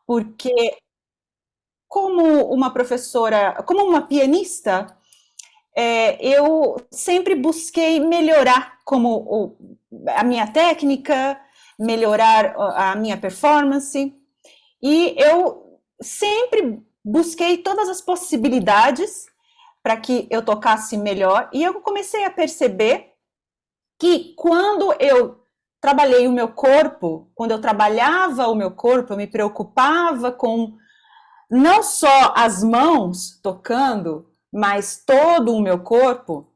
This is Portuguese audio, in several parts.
porque como uma professora, como uma pianista, eu sempre busquei melhorar a minha técnica, melhorar a minha performance, e eu sempre busquei todas as possibilidades para que eu tocasse melhor, e eu comecei a perceber que quando eu trabalhei o meu corpo, quando eu trabalhava o meu corpo, eu me preocupava com não só as mãos tocando, mas todo o meu corpo,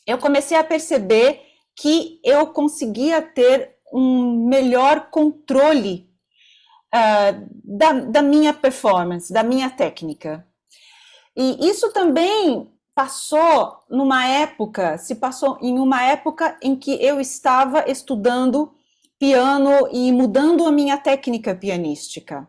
eu comecei a perceber que eu conseguia ter um melhor controle da minha performance, da minha técnica. E isso também se passou em uma época em que eu estava estudando piano e mudando a minha técnica pianística.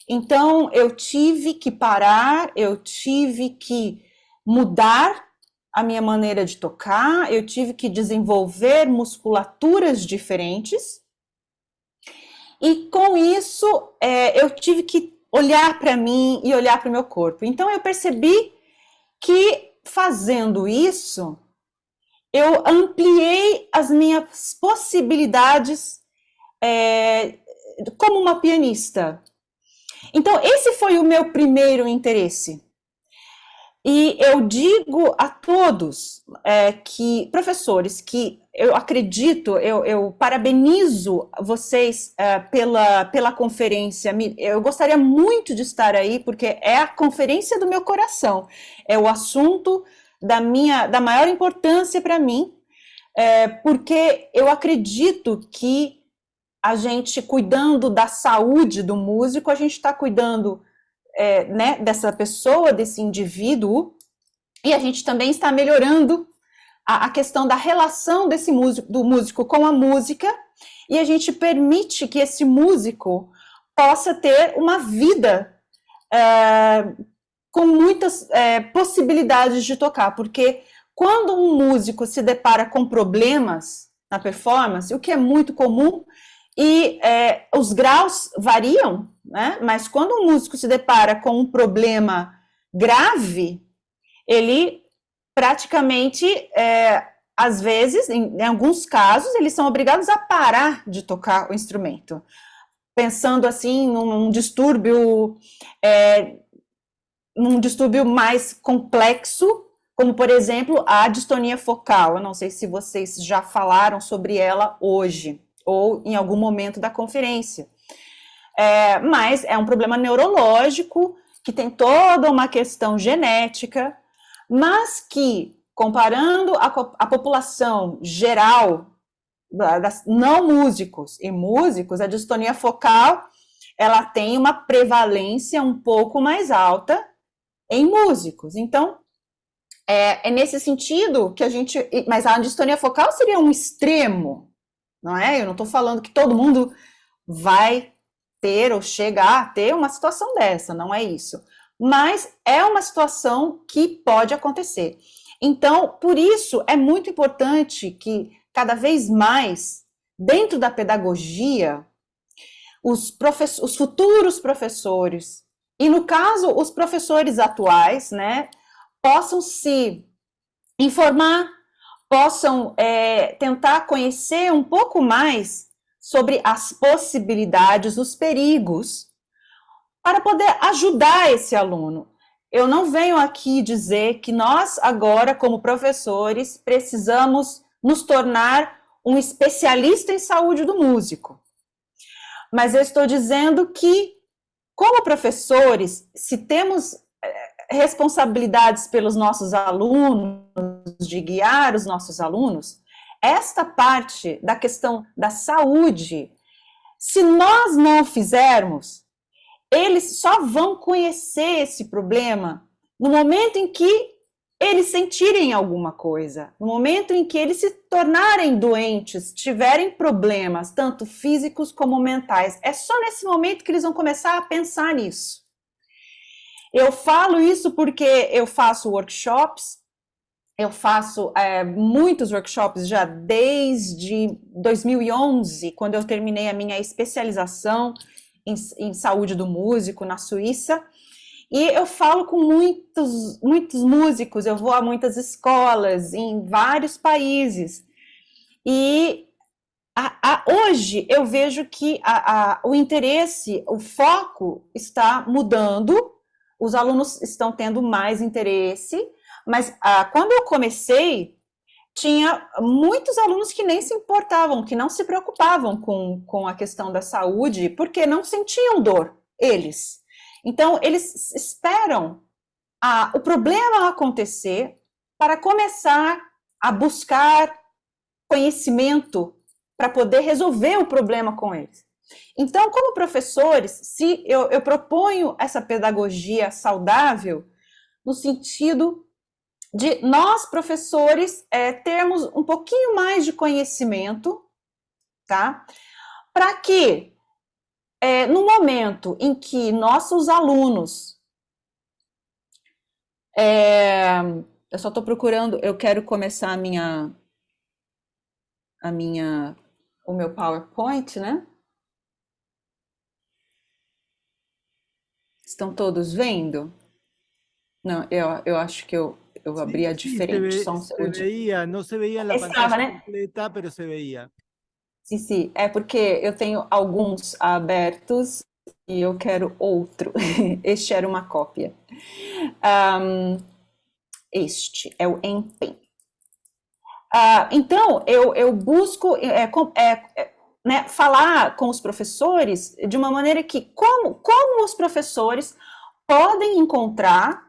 Então, eu tive que parar, eu tive que mudar a minha maneira de tocar, eu tive que desenvolver musculaturas diferentes, e com isso eu tive que olhar para mim e olhar para o meu corpo. Então, eu percebi que fazendo isso, eu ampliei as minhas possibilidades como uma pianista. Então, esse foi o meu primeiro interesse. E eu digo a todos que, professores, que eu acredito, eu parabenizo vocês pela conferência. Eu gostaria muito de estar aí, porque é a conferência do meu coração. É o assunto da maior importância para mim, porque eu acredito que a gente, cuidando da saúde do músico, a gente está cuidando né, dessa pessoa, desse indivíduo, e a gente também está melhorando a questão da relação do músico com a música, e a gente permite que esse músico possa ter uma vida com muitas possibilidades de tocar, porque quando um músico se depara com problemas na performance, o que é muito comum, e os graus variam, né? Mas quando um músico se depara com um problema grave, ele praticamente, às vezes, em alguns casos, eles são obrigados a parar de tocar o instrumento, pensando assim num distúrbio mais complexo, como, por exemplo, a distonia focal. Eu não sei se vocês já falaram sobre ela hoje, ou em algum momento da conferência. Mas é um problema neurológico, que tem toda uma questão genética, mas que, comparando a população geral, não músicos e músicos, a distonia focal, ela tem uma prevalência um pouco mais alta em músicos. Então, é nesse sentido que a gente... Mas a distonia focal seria um extremo, não é? Eu não estou falando que todo mundo vai ter ou chegar a ter uma situação dessa, não é isso. Mas é uma situação que pode acontecer. Então, por isso, é muito importante que, cada vez mais, dentro da pedagogia, os futuros professores, e no caso, os professores atuais, né, possam se informar, possam tentar conhecer um pouco mais sobre as possibilidades, os perigos, para poder ajudar esse aluno. Eu não venho aqui dizer que nós, agora, como professores, precisamos nos tornar um especialista em saúde do músico. Mas eu estou dizendo que, como professores, se temos responsabilidades pelos nossos alunos, de guiar os nossos alunos, esta parte da questão da saúde, se nós não fizermos, eles só vão conhecer esse problema no momento em que eles sentirem alguma coisa, no momento em que eles se tornarem doentes, tiverem problemas, tanto físicos como mentais. É só nesse momento que eles vão começar a pensar nisso. Eu falo isso porque eu faço workshops, eu faço muitos workshops já desde 2011, quando eu terminei a minha especialização em saúde do músico na Suíça, e eu falo com muitos músicos, eu vou a muitas escolas em vários países, e hoje eu vejo que o interesse, o foco está mudando, os alunos estão tendo mais interesse, mas quando eu comecei, tinha muitos alunos que nem se importavam, que não se preocupavam com a questão da saúde, porque não sentiam dor, eles. Então, eles esperam o problema acontecer para começar a buscar conhecimento para poder resolver o problema com eles. Então, como professores, se eu proponho essa pedagogia saudável, no sentido de nós, professores, termos um pouquinho mais de conhecimento, tá? Para que, no momento em que nossos alunos... eu só estou procurando, eu quero começar o meu PowerPoint, né? Estão todos vendo? Não, eu acho que eu abri a diferente. Se veía, no se veía en la Estava, pantalla né? completa, pero se veía. Sim, é porque eu tenho alguns abertos e eu quero outro. Este era uma cópia. Este é o empenho. Então, eu busco né, falar com os professores de uma maneira que, como os professores podem encontrar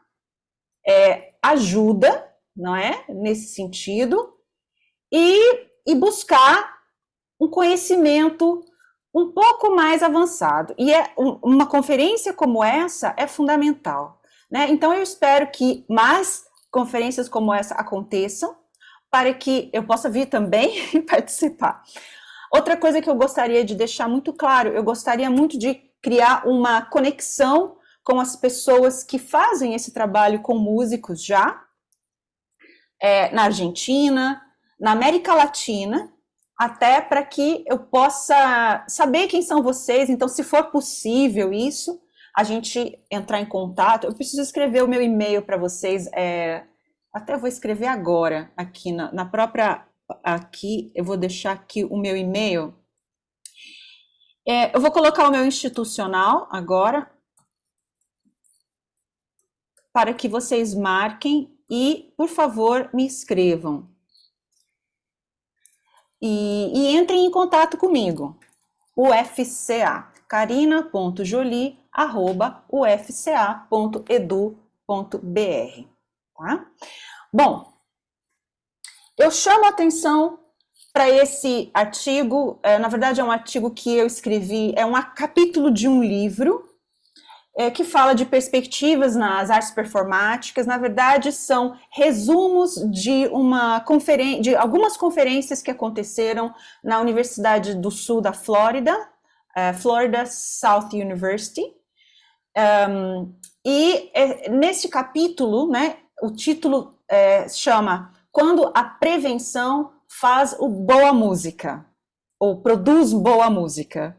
ajuda, não é? Nesse sentido, e buscar um conhecimento um pouco mais avançado. E uma conferência como essa é fundamental, né? Então, eu espero que mais conferências como essa aconteçam, para que eu possa vir também participar. Outra coisa que eu gostaria de deixar muito claro, eu gostaria muito de criar uma conexão com as pessoas que fazem esse trabalho com músicos já, na Argentina, na América Latina, até para que eu possa saber quem são vocês. Então, se for possível isso, a gente entrar em contato. Eu preciso escrever o meu e-mail para vocês, até vou escrever agora, aqui na própria, aqui, eu vou deixar aqui o meu e-mail. Eu vou colocar o meu institucional agora, para que vocês marquem e, por favor, me escrevam. E entrem em contato comigo. UFCA, carina.jolie@ufca.edu.br, tá? Bom, eu chamo a atenção para esse artigo, na verdade é um artigo que eu escrevi, é um capítulo de um livro que fala de perspectivas nas artes performáticas. Na verdade, são resumos de de algumas conferências que aconteceram na Universidade do Sul da Flórida, Florida South University. Nesse capítulo, né, o título chama Quando a Prevenção faz boa música, ou produz boa música.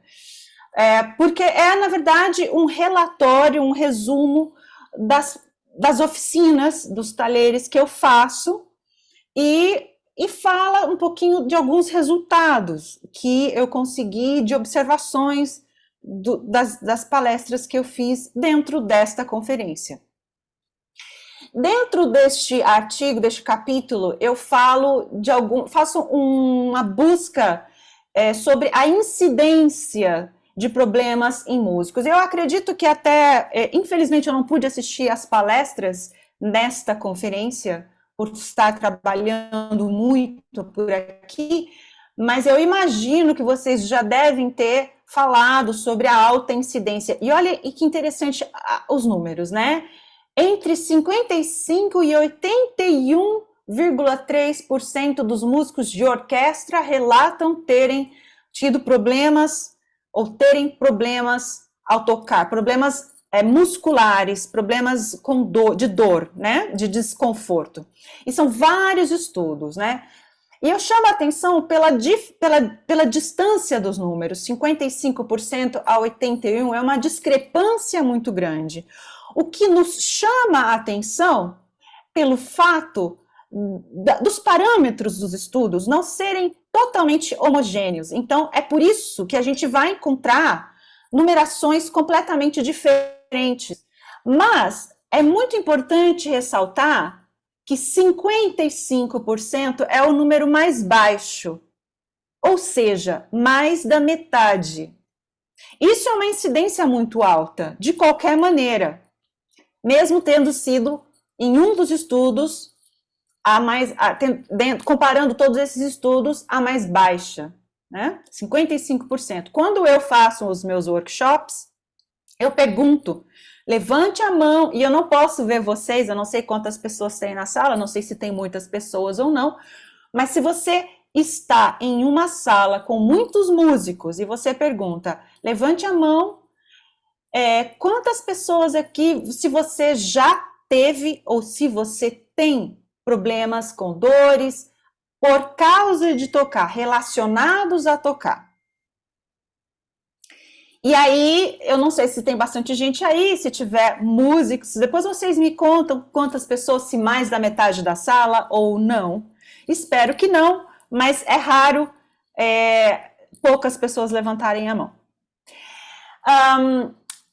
Porque na verdade, um relatório, um resumo das oficinas, dos talheres que eu faço, e fala um pouquinho de alguns resultados que eu consegui de observações das palestras que eu fiz dentro desta conferência. Dentro deste artigo, deste capítulo, eu faço uma busca sobre a incidência de problemas em músicos. Eu acredito que até, infelizmente, eu não pude assistir às palestras nesta conferência, por estar trabalhando muito por aqui, mas eu imagino que vocês já devem ter falado sobre a alta incidência. E olha que interessante os números, né? Entre 55% e 81,3% dos músicos de orquestra relatam terem tido problemas ou terem problemas ao tocar, problemas musculares, problemas de dor, né, de desconforto. E são vários estudos, né? E eu chamo a atenção pela distância dos números, 55% a 81% é uma discrepância muito grande. O que nos chama a atenção pelo fato dos parâmetros dos estudos não serem totalmente homogêneos. Então, é por isso que a gente vai encontrar numerações completamente diferentes. Mas é muito importante ressaltar que 55% é o número mais baixo, ou seja, mais da metade. Isso é uma incidência muito alta, de qualquer maneira, mesmo tendo sido, em um dos estudos, comparando todos esses estudos, a mais baixa, né? 55%. Quando eu faço os meus workshops, eu pergunto, levante a mão, e eu não posso ver vocês, eu não sei quantas pessoas tem na sala, não sei se tem muitas pessoas ou não, mas se você está em uma sala com muitos músicos e você pergunta, levante a mão, quantas pessoas aqui, se você já teve ou se você tem problemas com dores por causa de tocar, relacionados a tocar. E aí, eu não sei se tem bastante gente aí, se tiver músicos, depois vocês me contam quantas pessoas, se mais da metade da sala ou não. Espero que não, mas é raro poucas pessoas levantarem a mão.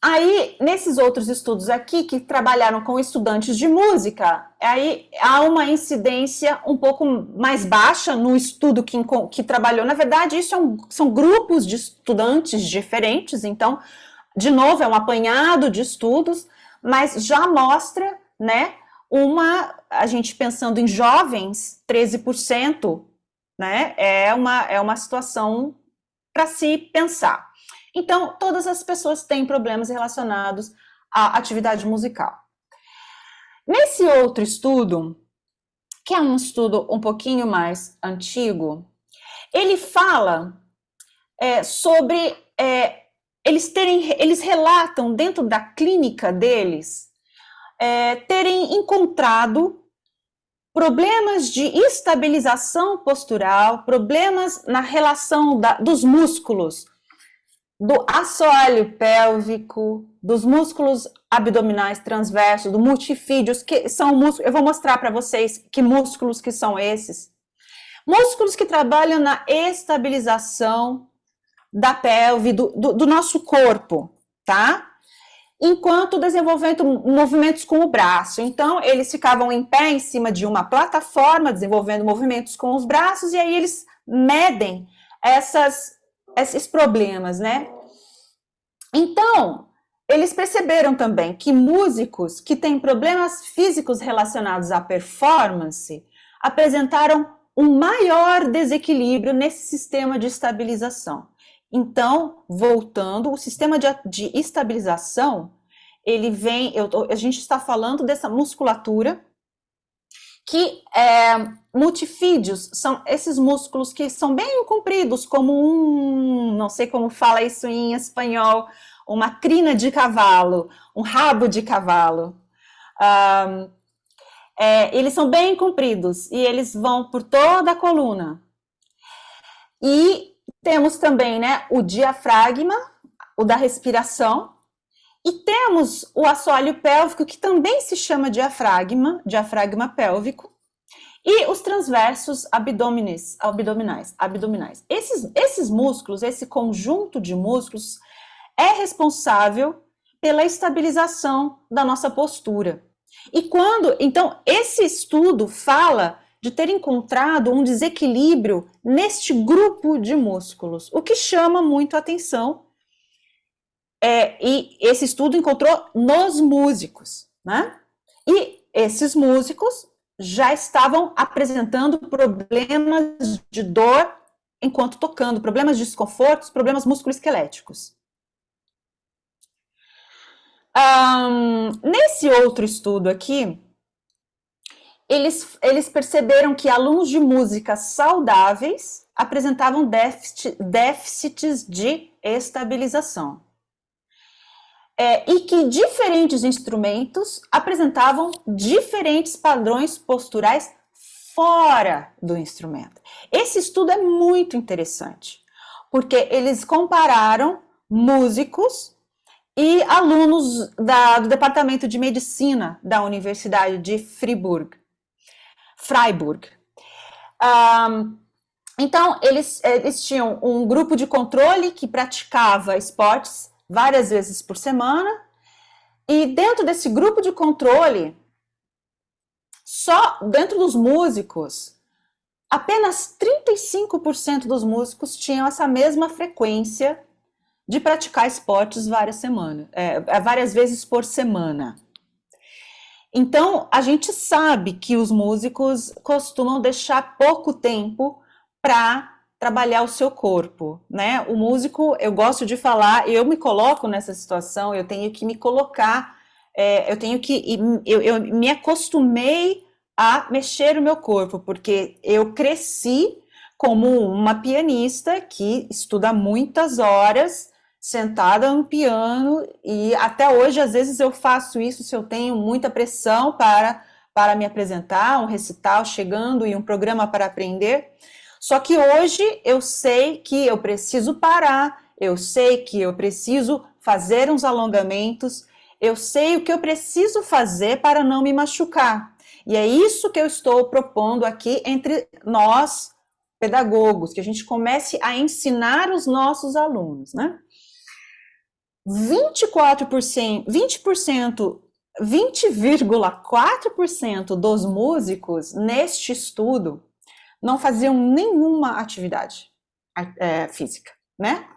Aí, nesses outros estudos aqui, que trabalharam com estudantes de música, aí há uma incidência um pouco mais baixa no estudo que trabalhou. Na verdade, isso são grupos de estudantes diferentes, então, de novo, é um apanhado de estudos, mas já mostra, né, a gente pensando em jovens, 13%, né, é uma situação para se pensar. Então, todas as pessoas têm problemas relacionados à atividade musical. Nesse outro estudo, que é um estudo um pouquinho mais antigo, ele fala sobre... eles relatam dentro da clínica deles terem encontrado problemas de estabilização postural, problemas na relação dos músculos, do assoalho pélvico, dos músculos abdominais transversos, do multifídeos, que são músculos, eu vou mostrar para vocês que músculos que são esses. Músculos que trabalham na estabilização da pelve, do nosso corpo, tá? Enquanto desenvolvendo movimentos com o braço. Então, eles ficavam em pé em cima de uma plataforma, desenvolvendo movimentos com os braços, e aí eles medem esses problemas, né? Então, eles perceberam também que músicos que têm problemas físicos relacionados à performance apresentaram um maior desequilíbrio nesse sistema de estabilização. Então, voltando, o sistema de estabilização, ele vem, a gente está falando dessa musculatura que multifídeos são esses músculos que são bem compridos, como não sei como fala isso em espanhol, uma crina de cavalo, um rabo de cavalo. Eles são bem compridos e eles vão por toda a coluna. E temos também, né, o diafragma, o da respiração, e temos o assoalho pélvico, que também se chama diafragma pélvico, e os transversos abdominais. Esses músculos, esse conjunto de músculos, é responsável pela estabilização da nossa postura. Então, esse estudo fala de ter encontrado um desequilíbrio neste grupo de músculos, o que chama muito a atenção. E esse estudo encontrou nos músicos, né? E esses músicos já estavam apresentando problemas de dor enquanto tocando, problemas de desconfortos, problemas musculoesqueléticos. Nesse outro estudo aqui, eles perceberam que alunos de música saudáveis apresentavam déficits de estabilização. E que diferentes instrumentos apresentavam diferentes padrões posturais fora do instrumento. Esse estudo é muito interessante, porque eles compararam músicos e alunos do Departamento de Medicina da Universidade de Freiburg. Então, eles tinham um grupo de controle que praticava esportes várias vezes por semana, e dentro desse grupo de controle, só dentro dos músicos, apenas 35% dos músicos tinham essa mesma frequência de praticar esportes várias vezes por semana. Então, a gente sabe que os músicos costumam deixar pouco tempo para trabalhar o seu corpo, né? O músico, eu gosto de falar, eu me coloco nessa situação, eu tenho que me colocar, eu me acostumei a mexer o meu corpo, porque eu cresci como uma pianista que estuda muitas horas, sentada no piano, e até hoje, às vezes, eu faço isso se eu tenho muita pressão para me apresentar, um recital chegando e um programa para aprender. Só que hoje eu sei que eu preciso parar, eu sei que eu preciso fazer uns alongamentos, eu sei o que eu preciso fazer para não me machucar. E é isso que eu estou propondo aqui entre nós, pedagogos, que a gente comece a ensinar os nossos alunos, né? 20,4% dos músicos neste estudo não faziam nenhuma atividade física, né?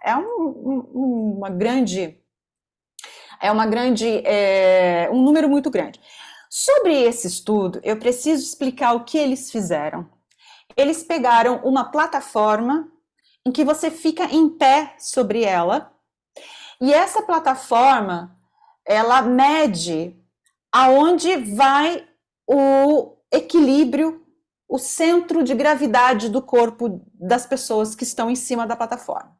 Um número muito grande. Sobre esse estudo, eu preciso explicar o que eles fizeram. Eles pegaram uma plataforma em que você fica em pé sobre ela, e essa plataforma, ela mede aonde vai o equilíbrio, o centro de gravidade do corpo das pessoas que estão em cima da plataforma.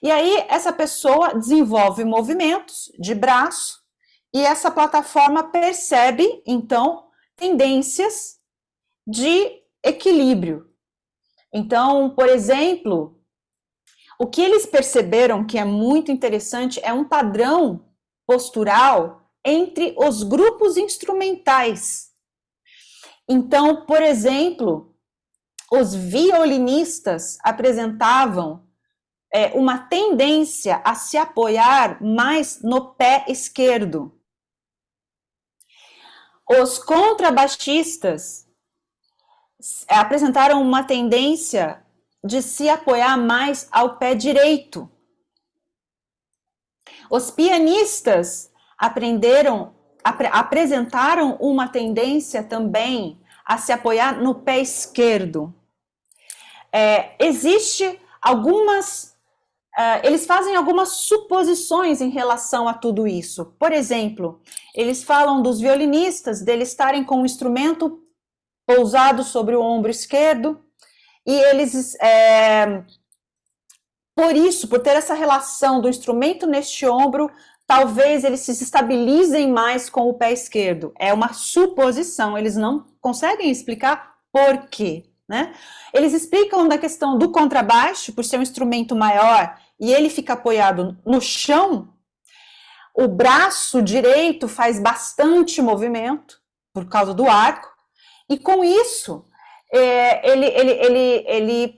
E aí, essa pessoa desenvolve movimentos de braço e essa plataforma percebe, então, tendências de equilíbrio. Então, por exemplo, o que eles perceberam que é muito interessante é um padrão postural entre os grupos instrumentais. Então, por exemplo, os violinistas apresentavam uma tendência a se apoiar mais no pé esquerdo. Os contrabaixistas apresentaram uma tendência de se apoiar mais ao pé direito. Os pianistas apresentaram uma tendência também a se apoiar no pé esquerdo. Eles fazem algumas suposições em relação a tudo isso. Por exemplo, eles falam dos violinistas, deles estarem com o instrumento pousado sobre o ombro esquerdo, e eles, por ter essa relação do instrumento neste ombro, talvez eles se estabilizem mais com o pé esquerdo. É uma suposição, eles não conseguem explicar por quê, né? Eles explicam da questão do contrabaixo, por ser um instrumento maior, e ele fica apoiado no chão, o braço direito faz bastante movimento, por causa do arco, e com isso, ele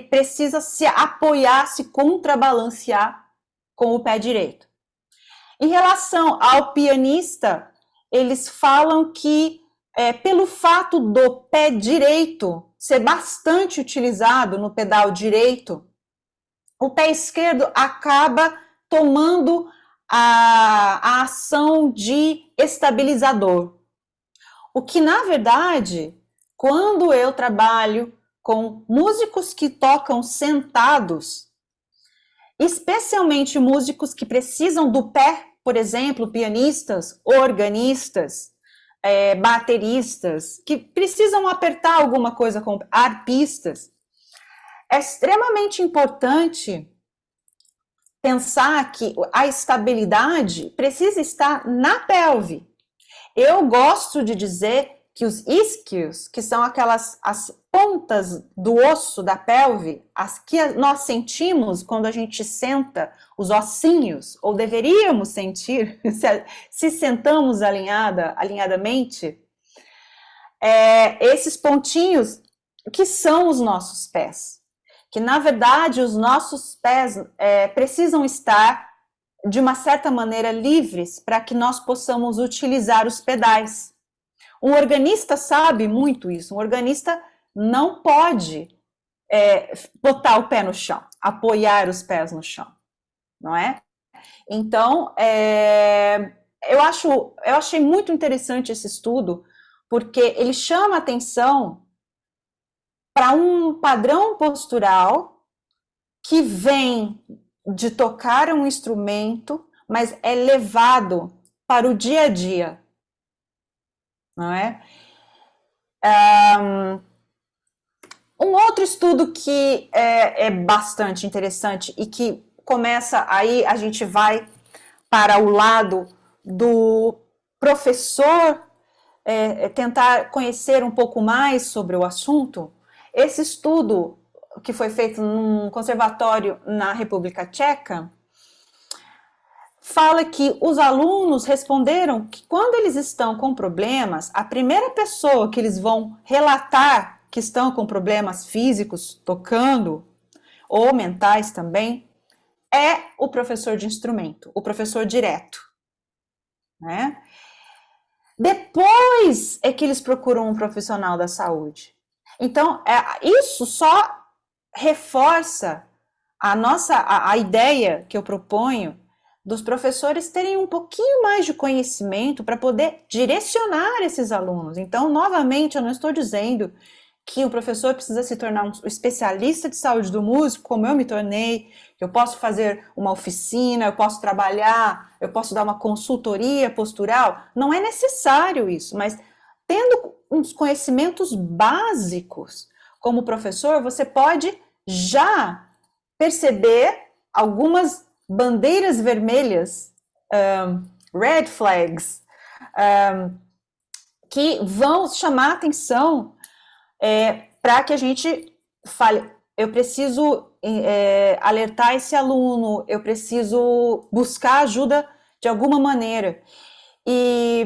precisa se apoiar, se contrabalancear com o pé direito. Em relação ao pianista, eles falam que pelo fato do pé direito ser bastante utilizado no pedal direito, o pé esquerdo acaba tomando a ação de estabilizador. O que, na verdade, quando eu trabalho com músicos que tocam sentados, especialmente músicos que precisam do pé, por exemplo, pianistas, organistas, bateristas, que precisam apertar alguma coisa, com arpistas, é extremamente importante pensar que a estabilidade precisa estar na pelve. Eu gosto de dizer que os isquios, que são as pontas do osso da pelve, as que nós sentimos quando a gente senta, os ossinhos, ou deveríamos sentir, se sentamos alinhadamente, esses pontinhos que são os nossos pés. Que, na verdade, os nossos pés precisam estar, de uma certa maneira, livres para que nós possamos utilizar os pedais. Um organista sabe muito isso. Um organista não pode botar o pé no chão, apoiar os pés no chão, não é? Então, eu achei muito interessante esse estudo, porque ele chama atenção para um padrão postural que vem de tocar um instrumento, mas é levado para o dia a dia, não é? Um outro estudo que é bastante interessante e que começa, aí a gente vai para o lado do professor tentar conhecer um pouco mais sobre o assunto. Esse estudo, que foi feito num conservatório na República Tcheca, fala que os alunos responderam que quando eles estão com problemas, a primeira pessoa que eles vão relatar que estão com problemas físicos, tocando, ou mentais também, é o professor de instrumento, o professor direto, né? Depois é que eles procuram um profissional da saúde. Então, isso só reforça a ideia que eu proponho dos professores terem um pouquinho mais de conhecimento para poder direcionar esses alunos. Então, novamente, eu não estou dizendo que o professor precisa se tornar um especialista de saúde do músico, como eu me tornei, que eu posso fazer uma oficina, eu posso trabalhar, eu posso dar uma consultoria postural. Não é necessário isso, mas tendo uns conhecimentos básicos como professor, você pode já perceber algumas bandeiras vermelhas, red flags, que vão chamar a atenção para que a gente fale, eu preciso alertar esse aluno, eu preciso buscar ajuda de alguma maneira. E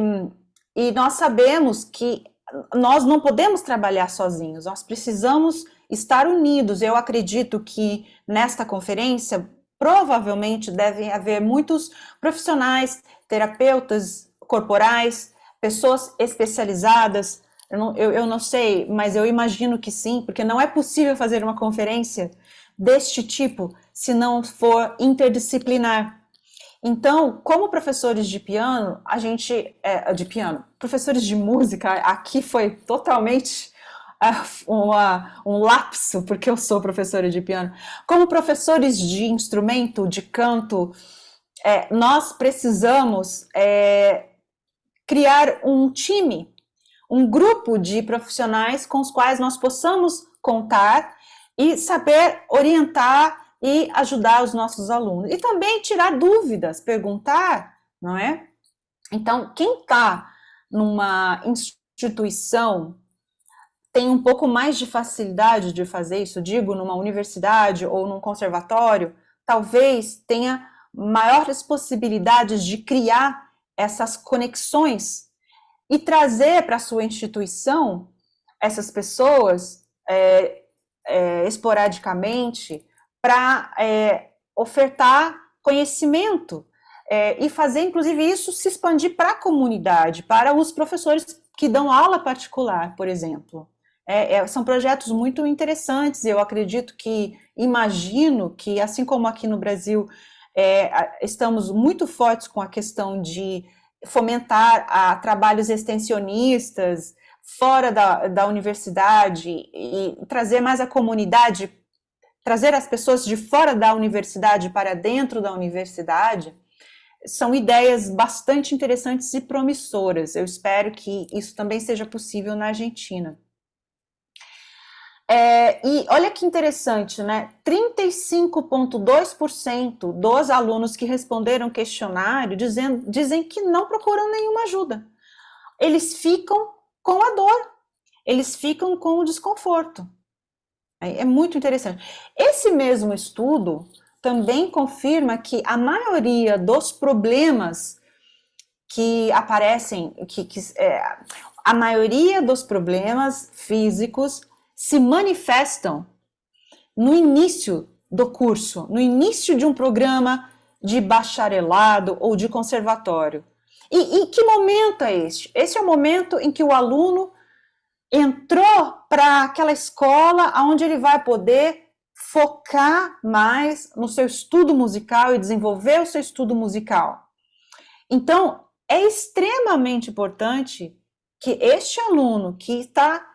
nós sabemos que nós não podemos trabalhar sozinhos, nós precisamos estar unidos. Eu acredito que nesta conferência provavelmente devem haver muitos profissionais, terapeutas corporais, pessoas especializadas. Eu não sei, mas eu imagino que sim, porque não é possível fazer uma conferência deste tipo se não for interdisciplinar. Então, como professores de piano, professores de música, aqui foi totalmente um lapso, porque eu sou professora de piano. Como professores de instrumento, de canto, nós precisamos criar um time, um grupo de profissionais com os quais nós possamos contar e saber orientar e ajudar os nossos alunos. E também tirar dúvidas, perguntar, não é? Então, quem está numa instituição tem um pouco mais de facilidade de fazer isso, digo, numa universidade ou num conservatório, talvez tenha maiores possibilidades de criar essas conexões e trazer para a sua instituição essas pessoas esporadicamente para ofertar conhecimento e fazer, inclusive, isso se expandir para a comunidade, para os professores que dão aula particular, por exemplo. São projetos muito interessantes. Eu acredito imagino que, assim como aqui no Brasil, estamos muito fortes com a questão de fomentar trabalhos extensionistas fora da universidade e trazer mais a comunidade, trazer as pessoas de fora da universidade para dentro da universidade, são ideias bastante interessantes e promissoras. Eu espero que isso também seja possível na Argentina. E olha que interessante, né? 35,2% dos alunos que responderam o questionário dizem que não procuram nenhuma ajuda. Eles ficam com a dor, eles ficam com o desconforto. É muito interessante. Esse mesmo estudo também confirma que a maioria dos problemas que aparecem, a maioria dos problemas físicos se manifestam no início do curso, no início de um programa de bacharelado ou de conservatório. E que momento é este? Esse é o momento em que o aluno entrou para aquela escola onde ele vai poder focar mais no seu estudo musical e desenvolver o seu estudo musical. Então, é extremamente importante que este aluno que está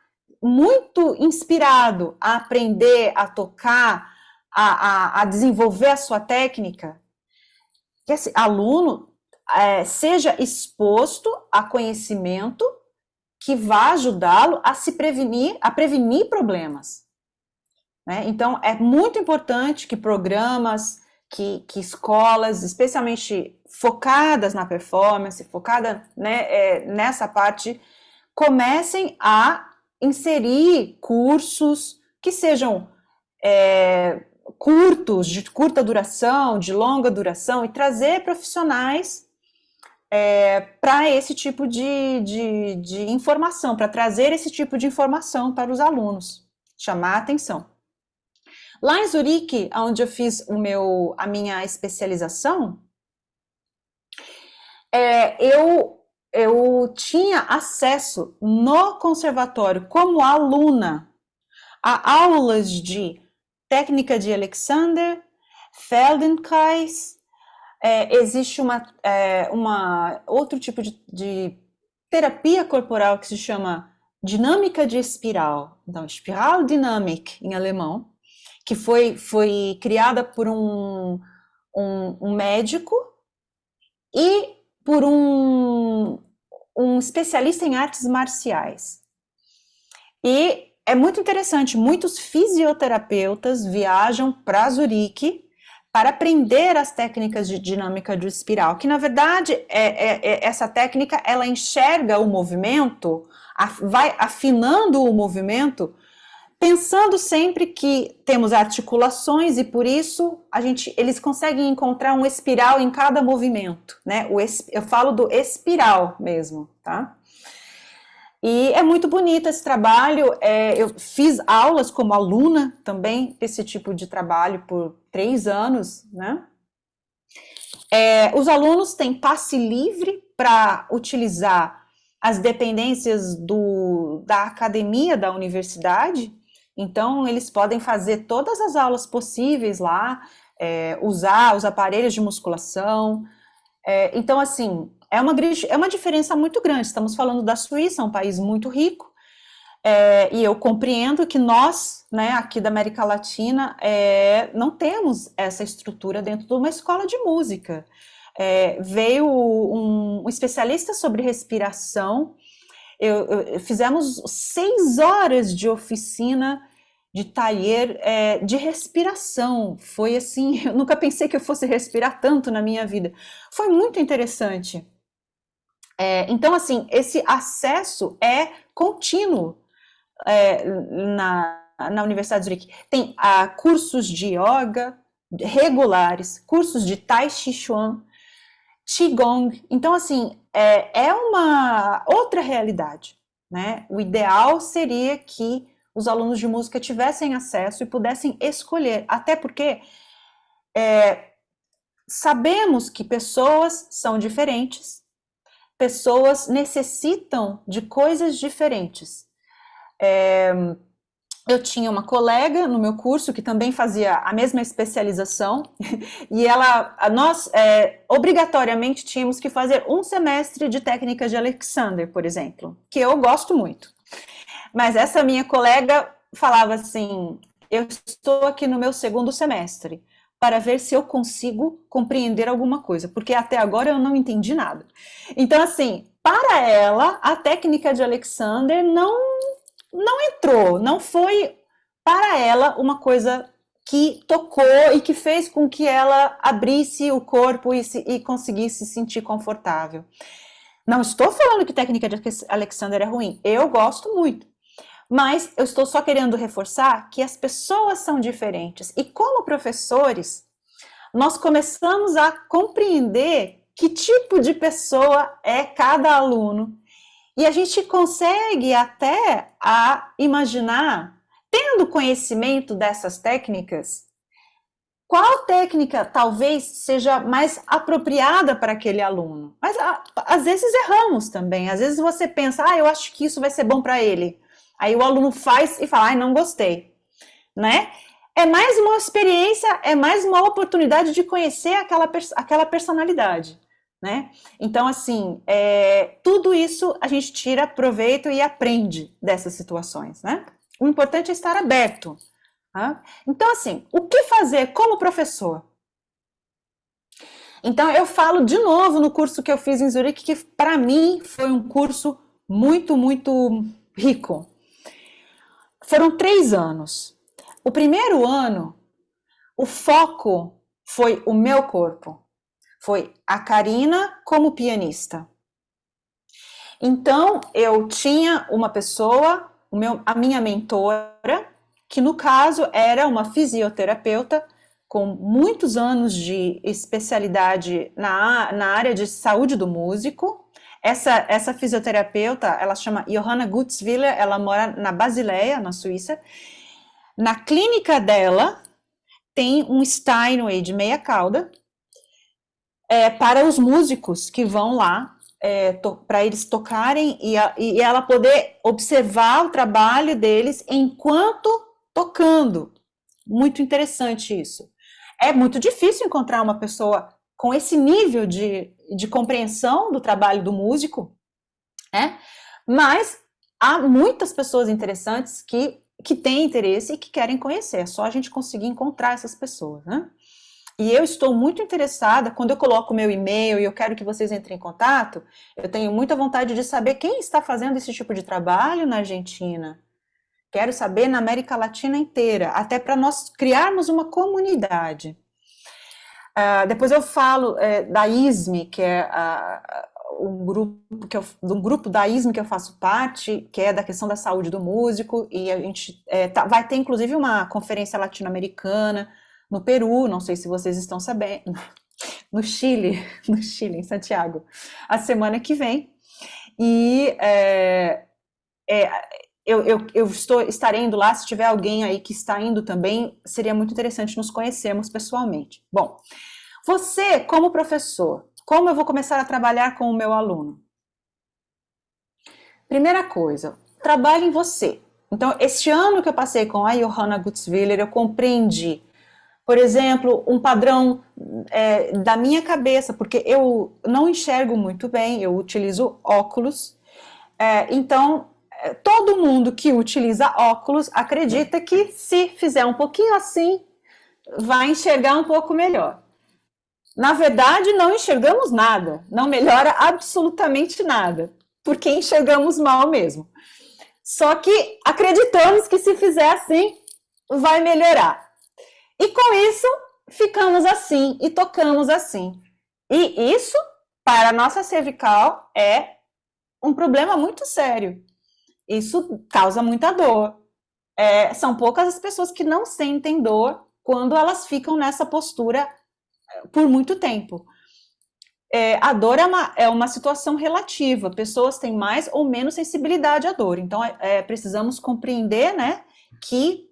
muito inspirado a aprender, a tocar, a desenvolver a sua técnica, que esse aluno seja exposto a conhecimento que vai ajudá-lo a prevenir problemas. Né? Então, é muito importante que programas, que escolas, especialmente focadas na performance, focada, né, nessa parte, comecem a inserir cursos que sejam curtos, de curta duração, de longa duração, e trazer profissionais para esse tipo de informação, para trazer esse tipo de informação para os alunos, chamar a atenção. Lá em Zurique, onde eu fiz a minha especialização, eu tinha acesso no conservatório, como aluna, a aulas de técnica de Alexander, Feldenkrais. Existe outro tipo de terapia corporal que se chama dinâmica de espiral, então Spiraldynamik em alemão, que foi criada por um médico e por um especialista em artes marciais. E é muito interessante, muitos fisioterapeutas viajam para Zurique para aprender as técnicas de dinâmica de espiral, que na verdade essa técnica ela enxerga o movimento, vai afinando o movimento, pensando sempre que temos articulações e por isso eles conseguem encontrar um espiral em cada movimento, né? Eu falo do espiral mesmo, tá? E é muito bonito esse trabalho. Eu fiz aulas como aluna também desse tipo de trabalho por 3 anos, né? Os alunos têm passe livre para utilizar as dependências da academia da universidade, então eles podem fazer todas as aulas possíveis lá, usar os aparelhos de musculação. Então, assim, é uma diferença muito grande. Estamos falando da Suíça, um país muito rico, e eu compreendo que nós, né, aqui da América Latina, não temos essa estrutura dentro de uma escola de música. Veio um especialista sobre respiração, fizemos 6 horas de oficina, de taller de respiração. Foi assim, eu nunca pensei que eu fosse respirar tanto na minha vida. Foi muito interessante. Então, assim, esse acesso é contínuo na Universidade de Zurique. Tem cursos de yoga regulares, cursos de Tai Chi Chuan, Qigong. Então, assim, é uma outra realidade, né? O ideal seria que os alunos de música tivessem acesso e pudessem escolher, até porque sabemos que pessoas são diferentes, pessoas necessitam de coisas diferentes. Eu tinha uma colega no meu curso que também fazia a mesma especialização e nós obrigatoriamente tínhamos que fazer um semestre de técnica de Alexander, por exemplo, que eu gosto muito. Mas essa minha colega falava assim: eu estou aqui no meu 2º semestre para ver se eu consigo compreender alguma coisa, porque até agora eu não entendi nada. Então, assim, para ela, a técnica de Alexander não entrou, não foi para ela uma coisa que tocou e que fez com que ela abrisse o corpo e conseguisse se sentir confortável. Não estou falando que técnica de Alexander é ruim, eu gosto muito. Mas eu estou só querendo reforçar que as pessoas são diferentes. E como professores, nós começamos a compreender que tipo de pessoa é cada aluno. E a gente consegue até imaginar, tendo conhecimento dessas técnicas, qual técnica talvez seja mais apropriada para aquele aluno. Mas às vezes erramos também. Às vezes você pensa, eu acho que isso vai ser bom para ele. Aí o aluno faz e fala, não gostei. Né? É mais uma experiência, é mais uma oportunidade de conhecer aquela personalidade. Né? Então, assim, tudo isso a gente tira proveito e aprende dessas situações. Né? O importante é estar aberto. Tá? Então, assim, o que fazer como professor? Então, eu falo de novo no curso que eu fiz em Zurique, que para mim foi um curso muito, muito rico. Foram 3 anos. O primeiro ano, o foco foi o meu corpo. Foi a Karina como pianista. Então, eu tinha uma pessoa, a minha mentora, que no caso era uma fisioterapeuta com muitos anos de especialidade na área de saúde do músico. Essa fisioterapeuta, ela chama Johanna Gutzwiller, ela mora na Basileia, na Suíça. Na clínica dela tem um Steinway de meia cauda para os músicos que vão lá, para eles tocarem e ela poder observar o trabalho deles enquanto tocando. Muito interessante isso. É muito difícil encontrar uma pessoa com esse nível de compreensão do trabalho do músico, mas há muitas pessoas interessantes que têm interesse e que querem conhecer, é só a gente conseguir encontrar essas pessoas, né? E eu estou muito interessada, quando eu coloco meu e-mail e eu quero que vocês entrem em contato, eu tenho muita vontade de saber quem está fazendo esse tipo de trabalho na Argentina. Quero saber na América Latina inteira, até para nós criarmos uma comunidade. Depois eu falo da ISME, que é um grupo da ISME que eu faço parte, que é da questão da saúde do músico, e a gente vai ter inclusive uma conferência latino-americana no Peru, não sei se vocês estão sabendo, no Chile, em Santiago, a semana que vem. E eu estarei indo lá, se tiver alguém aí que está indo também, seria muito interessante nos conhecermos pessoalmente. Bom, você, como professor, como eu vou começar a trabalhar com o meu aluno? Primeira coisa, trabalhe em você. Então, este ano que eu passei com a Johanna Gutzwiller, eu compreendi, por exemplo, um padrão da minha cabeça, porque eu não enxergo muito bem, eu utilizo óculos, então todo mundo que utiliza óculos acredita que se fizer um pouquinho assim, vai enxergar um pouco melhor. Na verdade, não enxergamos nada, não melhora absolutamente nada, porque enxergamos mal mesmo. Só que acreditamos que se fizer assim, vai melhorar. E com isso, ficamos assim e tocamos assim. E isso, para a nossa cervical, é um problema muito sério. Isso causa muita dor. São poucas as pessoas que não sentem dor quando elas ficam nessa postura por muito tempo. A dor é uma situação relativa. Pessoas têm mais ou menos sensibilidade à dor. Então, precisamos compreender, né, que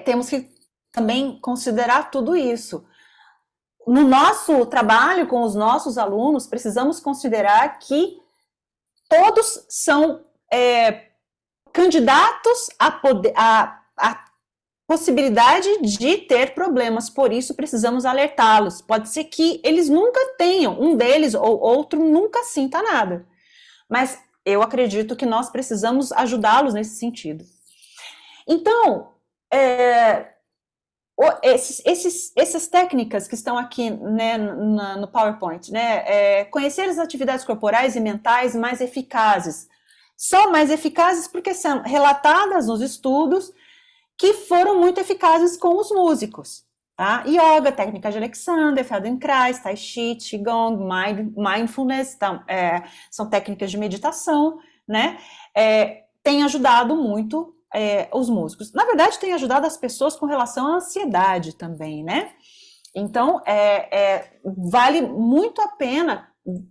temos que também considerar tudo isso. No nosso trabalho com os nossos alunos, precisamos considerar que todos são candidatos a possibilidade de ter problemas, por isso precisamos alertá-los. Pode ser que eles nunca tenham, um deles ou outro nunca sinta nada, mas eu acredito que nós precisamos ajudá-los nesse sentido. Então, essas técnicas que estão aqui, né, no PowerPoint, né, conhecer as atividades corporais e mentais mais eficazes. São mais eficazes porque são relatadas nos estudos que foram muito eficazes com os músicos. tá? Yoga, técnica de Alexander, Feldenkrais, Tai Chi, Qigong, Mindfulness, tá? São técnicas de meditação, né? Tem ajudado muito os músicos. Na verdade, tem ajudado as pessoas com relação à ansiedade também, né? Então, vale muito a pena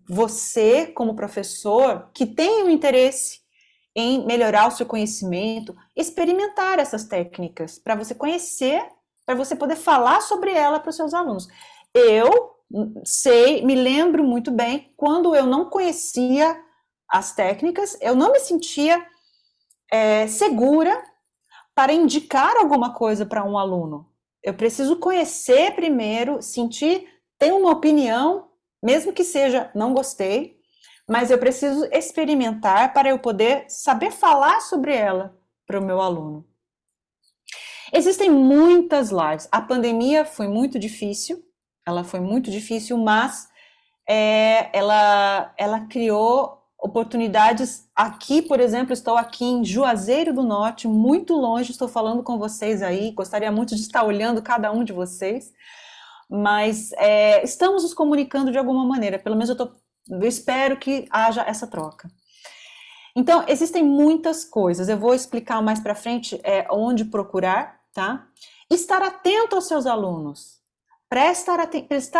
você, como professor, que tem um interesse em melhorar o seu conhecimento, experimentar essas técnicas para você conhecer, para você poder falar sobre ela para os seus alunos. Eu me lembro muito bem, quando eu não conhecia as técnicas, eu não me sentia segura para indicar alguma coisa para um aluno. Eu preciso conhecer primeiro, sentir, ter uma opinião, mesmo que seja não gostei, mas eu preciso experimentar para eu poder saber falar sobre ela para o meu aluno. Existem muitas lives. A pandemia foi muito difícil, mas ela criou oportunidades. Aqui, por exemplo, estou aqui em Juazeiro do Norte, muito longe, estou falando com vocês aí, gostaria muito de estar olhando cada um de vocês, mas estamos nos comunicando de alguma maneira, pelo menos eu espero que haja essa troca. Então, existem muitas coisas, eu vou explicar mais para frente onde procurar, tá? Estar atento aos seus alunos, prestar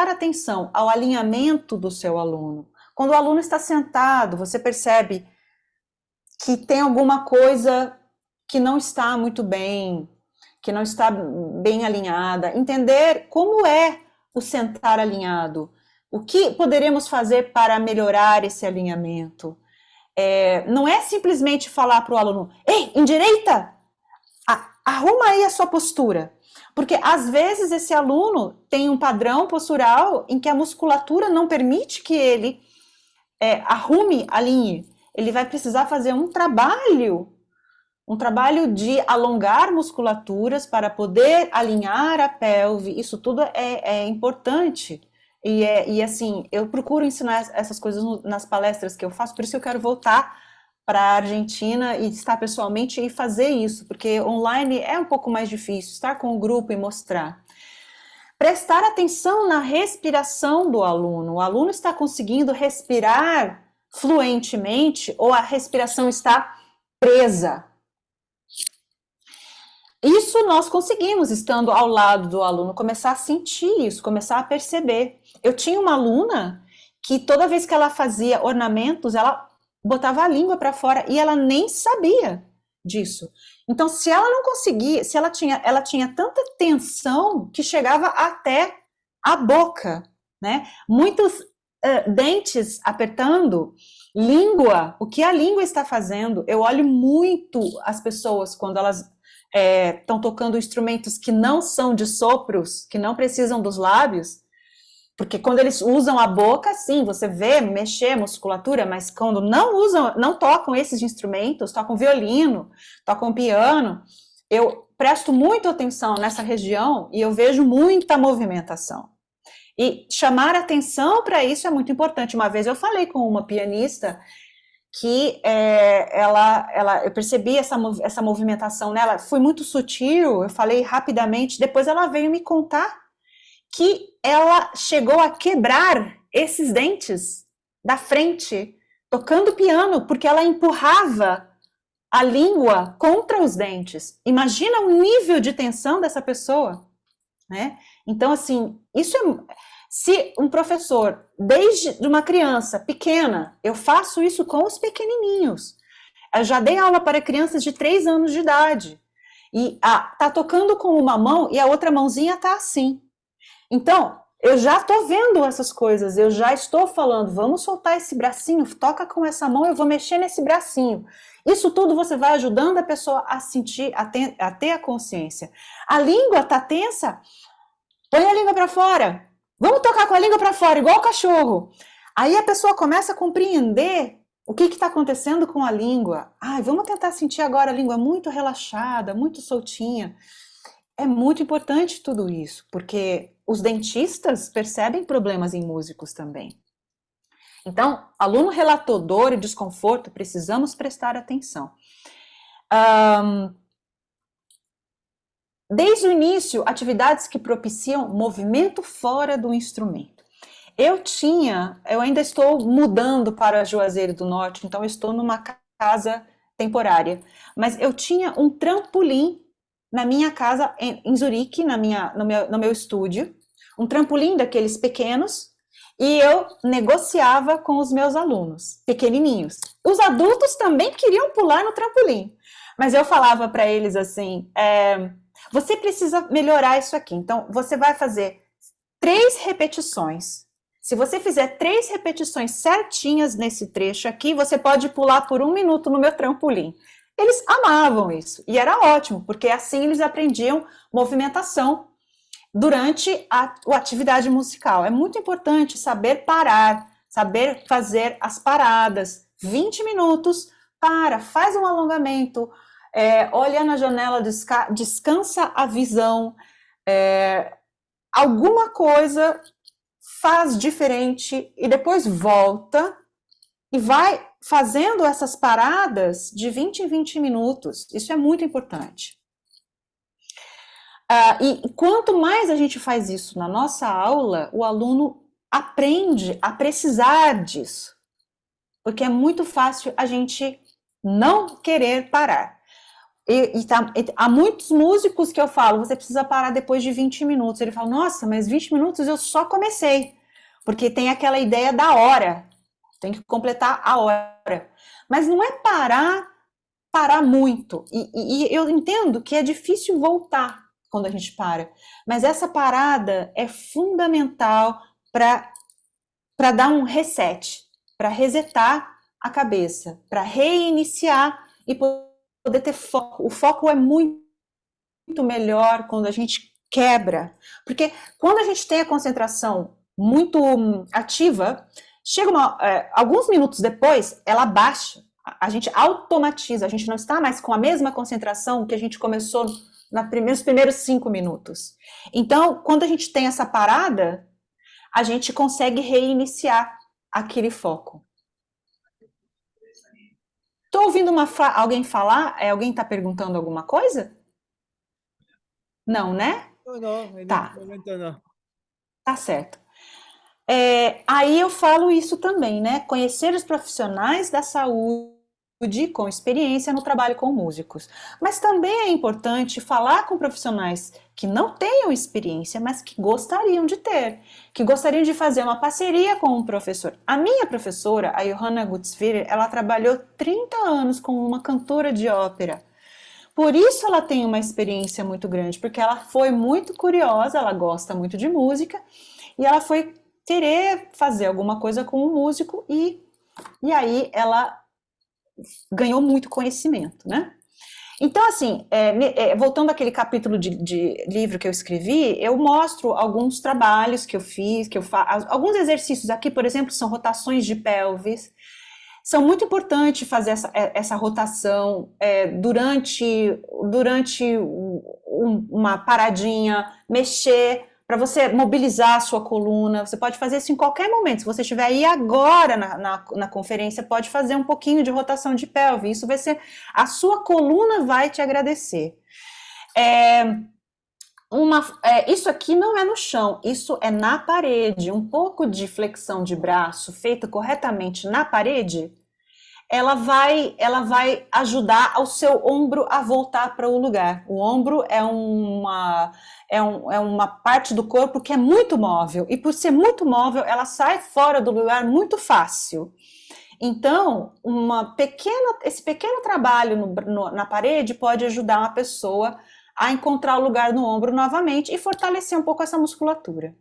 atenção ao alinhamento do seu aluno. Quando o aluno está sentado, você percebe que tem alguma coisa que não está muito bem, que não está bem alinhada. Entender como é o sentar alinhado. O que poderemos fazer para melhorar esse alinhamento? Não é simplesmente falar para o aluno, ei, endireita! Arruma aí a sua postura. Porque, às vezes, esse aluno tem um padrão postural em que a musculatura não permite que ele arrume, alinhe. Ele vai precisar fazer um trabalho de alongar musculaturas para poder alinhar a pelve. Isso tudo é importante. E assim, eu procuro ensinar essas coisas nas palestras que eu faço, por isso eu quero voltar para a Argentina e estar pessoalmente e fazer isso, porque online é um pouco mais difícil, estar com o grupo e mostrar. Prestar atenção na respiração do aluno. O aluno está conseguindo respirar fluentemente ou a respiração está presa? Isso nós conseguimos, estando ao lado do aluno, começar a sentir isso, começar a perceber. Eu tinha uma aluna que toda vez que ela fazia ornamentos, ela botava a língua para fora e ela nem sabia disso. Então, se ela não conseguia, se ela tinha tanta tensão que chegava até a boca, né? Muitos dentes apertando, língua, o que a língua está fazendo? Eu olho muito as pessoas quando elas estão tocando instrumentos que não são de sopros, que não precisam dos lábios, porque quando eles usam a boca, sim, você vê mexer a musculatura, mas quando não tocam esses instrumentos, tocam violino, tocam piano, eu presto muita atenção nessa região e eu vejo muita movimentação. E chamar atenção para isso é muito importante. Uma vez eu falei com uma pianista que eu percebi essa movimentação nela, foi muito sutil, eu falei rapidamente, depois ela veio me contar que ela chegou a quebrar esses dentes da frente, tocando piano, porque ela empurrava a língua contra os dentes. Imagina o nível de tensão dessa pessoa, né? Então, assim, se um professor, desde uma criança pequena, eu faço isso com os pequenininhos. Eu já dei aula para crianças de 3 anos de idade. E tá tocando com uma mão e a outra mãozinha tá assim. Então, eu já estou vendo essas coisas, eu já estou falando, vamos soltar esse bracinho, toca com essa mão, eu vou mexer nesse bracinho. Isso tudo você vai ajudando a pessoa a sentir, a ter a consciência. A língua está tensa, põe a língua para fora. Vamos tocar com a língua para fora, igual o cachorro. Aí a pessoa começa a compreender o que está acontecendo com a língua. Vamos tentar sentir agora a língua muito relaxada, muito soltinha. É muito importante tudo isso, porque os dentistas percebem problemas em músicos também. Então, aluno relatou dor e desconforto, precisamos prestar atenção. desde o início, atividades que propiciam movimento fora do instrumento. Eu ainda estou mudando para Juazeiro do Norte, então eu estou numa casa temporária, mas eu tinha um trampolim na minha casa em Zurique, no meu estúdio, um trampolim daqueles pequenos, e eu negociava com os meus alunos, pequenininhos. Os adultos também queriam pular no trampolim, mas eu falava para eles assim, você precisa melhorar isso aqui, então você vai fazer 3 repetições. Se você fizer 3 repetições certinhas nesse trecho aqui, você pode pular por 1 minuto no meu trampolim. Eles amavam isso, e era ótimo, porque assim eles aprendiam movimentação durante a atividade musical. É muito importante saber parar, saber fazer as paradas. 20 minutos, faz um alongamento, olha na janela, descansa a visão, alguma coisa faz diferente e depois volta e vai fazendo essas paradas de 20 em 20 minutos. Isso é muito importante. E quanto mais a gente faz isso na nossa aula, o aluno aprende a precisar disso. Porque é muito fácil a gente não querer parar. Há muitos músicos que eu falo, você precisa parar depois de 20 minutos. Ele fala, nossa, mas 20 minutos eu só comecei. Porque tem aquela ideia da hora. Tem que completar a hora. Mas não é parar muito. E eu entendo que é difícil voltar quando a gente para. Mas essa parada é fundamental para dar um reset, para resetar a cabeça, para reiniciar e poder ter foco. O foco é muito melhor quando a gente quebra. Porque quando a gente tem a concentração muito ativa, chega alguns minutos depois, ela baixa. A gente automatiza, a gente não está mais com a mesma concentração que a gente começou nos primeiros 5 minutos. Então, quando a gente tem essa parada, a gente consegue reiniciar aquele foco. Estou ouvindo alguém falar? Alguém está perguntando alguma coisa? Não, né? Não, em Tá. este momento não. Tá certo. Aí eu falo isso também, né? Conhecer os profissionais da saúde com experiência no trabalho com músicos. Mas também é importante falar com profissionais que não tenham experiência, mas que gostariam de ter, que gostariam de fazer uma parceria com um professor. A minha professora, a Johanna Gutzwiller, ela trabalhou 30 anos com uma cantora de ópera. Por isso ela tem uma experiência muito grande, porque ela foi muito curiosa, ela gosta muito de música, e ela foi querer fazer alguma coisa com um músico, e aí ela ganhou muito conhecimento, né? Então, assim, voltando àquele capítulo de livro que eu escrevi, eu mostro alguns trabalhos que eu fiz, alguns exercícios aqui, por exemplo, são rotações de pelvis. São muito importantes fazer essa rotação durante uma paradinha, mexer, para você mobilizar a sua coluna. Você pode fazer isso em qualquer momento. Se você estiver aí agora na conferência, pode fazer um pouquinho de rotação de pelve. Isso vai ser... A sua coluna vai te agradecer. Isso aqui não é no chão, isso é na parede. Um pouco de flexão de braço feita corretamente na parede, ela vai ajudar ao seu ombro a voltar para o lugar. O ombro é uma parte do corpo que é muito móvel, e por ser muito móvel, ela sai fora do lugar muito fácil. Então, esse pequeno trabalho na parede pode ajudar uma pessoa a encontrar o lugar no ombro novamente e fortalecer um pouco essa musculatura.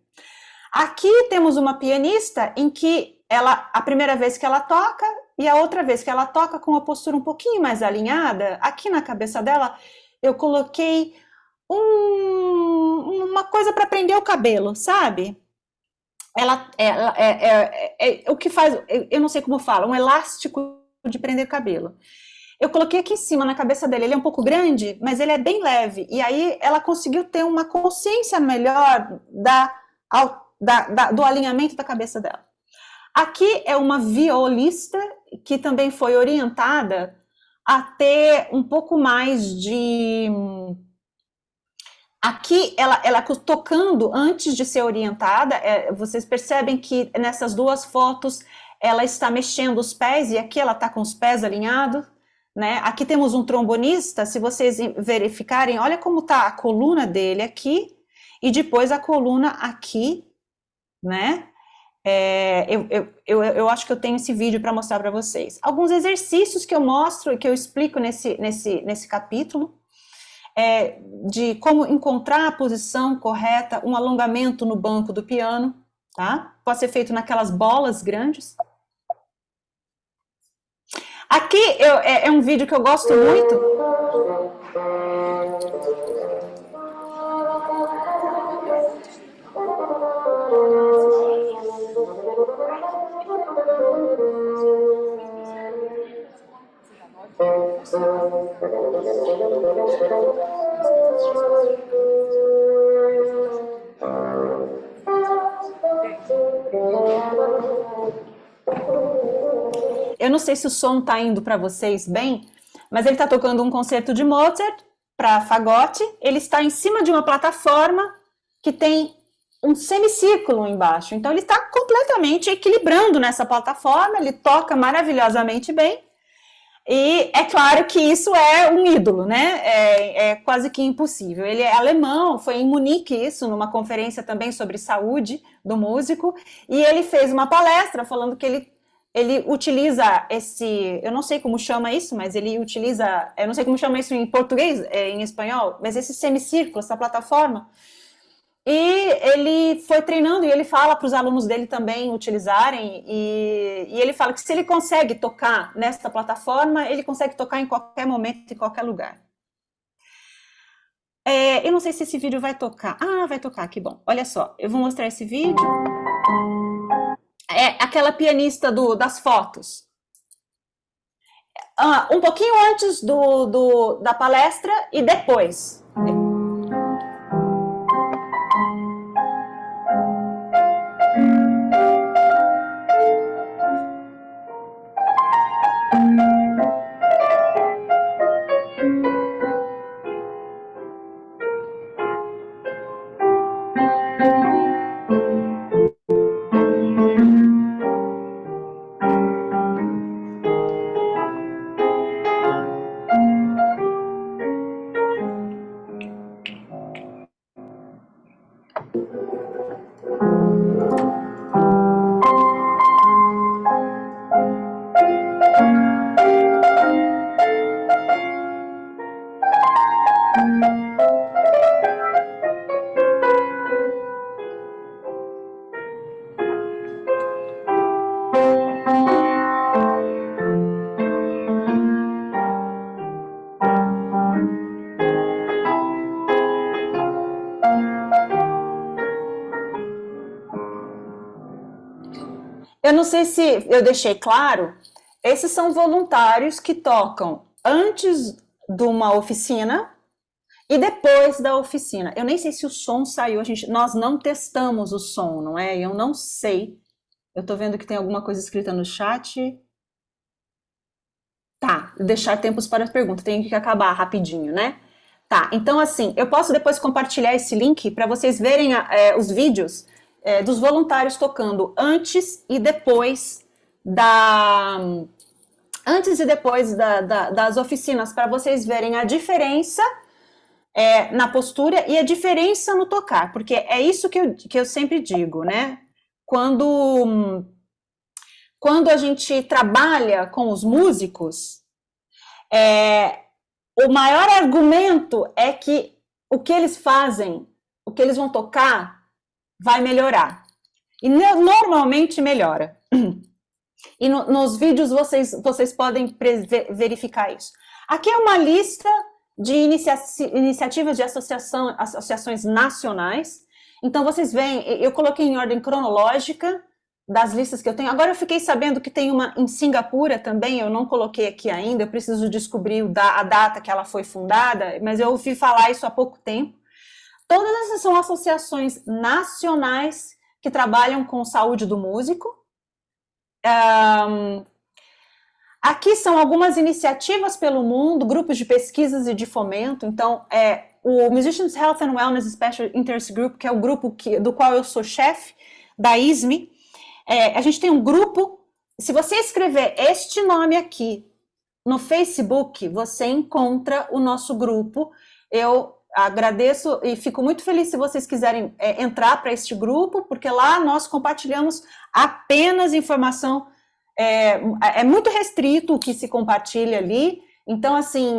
Aqui temos uma pianista em que a primeira vez que ela toca e a outra vez que ela toca com uma postura um pouquinho mais alinhada, aqui na cabeça dela eu coloquei uma coisa para prender o cabelo, sabe? Ela o que faz, eu não sei como fala, um elástico de prender o cabelo. Eu coloquei aqui em cima na cabeça dele, ele é um pouco grande, mas ele é bem leve, e aí ela conseguiu ter uma consciência melhor do alinhamento da cabeça dela. Aqui é uma violista que também foi orientada a ter um pouco mais Aqui, ela tocando antes de ser orientada, vocês percebem que nessas duas fotos ela está mexendo os pés e aqui ela está com os pés alinhados, né? Aqui temos um trombonista, se vocês verificarem, olha como está a coluna dele aqui e depois a coluna aqui, né? Eu acho que eu tenho esse vídeo para mostrar para vocês. Alguns exercícios que eu mostro e que eu explico nesse capítulo. De como encontrar a posição correta, um alongamento no banco do piano, tá? Pode ser feito naquelas bolas grandes. Aqui é um vídeo que eu gosto muito. Eu não sei se o som está indo para vocês bem, mas ele está tocando um concerto de Mozart para fagote. Ele está em cima de uma plataforma que tem um semicírculo embaixo. Então ele está completamente equilibrando nessa plataforma. Ele toca maravilhosamente bem. E é claro que isso é um ídolo, né? É quase que impossível. Ele é alemão, foi em Munique isso, numa conferência também sobre saúde do músico, e ele fez uma palestra falando que ele utiliza eu não sei como chama isso, mas ele utiliza, eu não sei como chama isso em português, em espanhol, mas esse semicírculo, essa plataforma, e ele foi treinando, e ele fala para os alunos dele também utilizarem, e ele fala que se ele consegue tocar nessa plataforma, ele consegue tocar em qualquer momento, em qualquer lugar. Eu não sei se esse vídeo vai tocar. Ah, vai tocar, que bom. Olha só, eu vou mostrar esse vídeo. É aquela pianista das fotos. Um pouquinho antes da palestra e depois. Eu não sei se eu deixei claro, esses são voluntários que tocam antes de uma oficina e depois da oficina. Eu nem sei se o som saiu, nós não testamos o som, não é? Eu não sei. Eu tô vendo que tem alguma coisa escrita no chat. Tá, deixar tempos para as perguntas, tenho que acabar rapidinho, né? Tá, então assim, eu posso depois compartilhar esse link para vocês verem os vídeos dos voluntários tocando antes e depois das oficinas, para vocês verem a diferença na postura e a diferença no tocar, porque é isso que eu sempre digo, né? Quando a gente trabalha com os músicos, o maior argumento é que o que eles fazem, o que eles vão tocar, vai melhorar. E normalmente melhora. E nos vídeos vocês podem verificar isso. Aqui é uma lista de iniciativas de associações nacionais. Então vocês veem, eu coloquei em ordem cronológica das listas que eu tenho. Agora eu fiquei sabendo que tem uma em Singapura também, eu não coloquei aqui ainda, eu preciso descobrir a data que ela foi fundada, mas eu ouvi falar isso há pouco tempo. Todas essas são associações nacionais que trabalham com saúde do músico. Aqui são algumas iniciativas pelo mundo, grupos de pesquisas e de fomento. Então, o Musicians Health and Wellness Special Interest Group, que é o grupo do qual eu sou chefe, da ISME. A gente tem um grupo, se você escrever este nome aqui no Facebook, você encontra o nosso grupo. Eu agradeço e fico muito feliz se vocês quiserem entrar para este grupo, porque lá nós compartilhamos apenas informação, é muito restrito o que se compartilha ali, então, assim,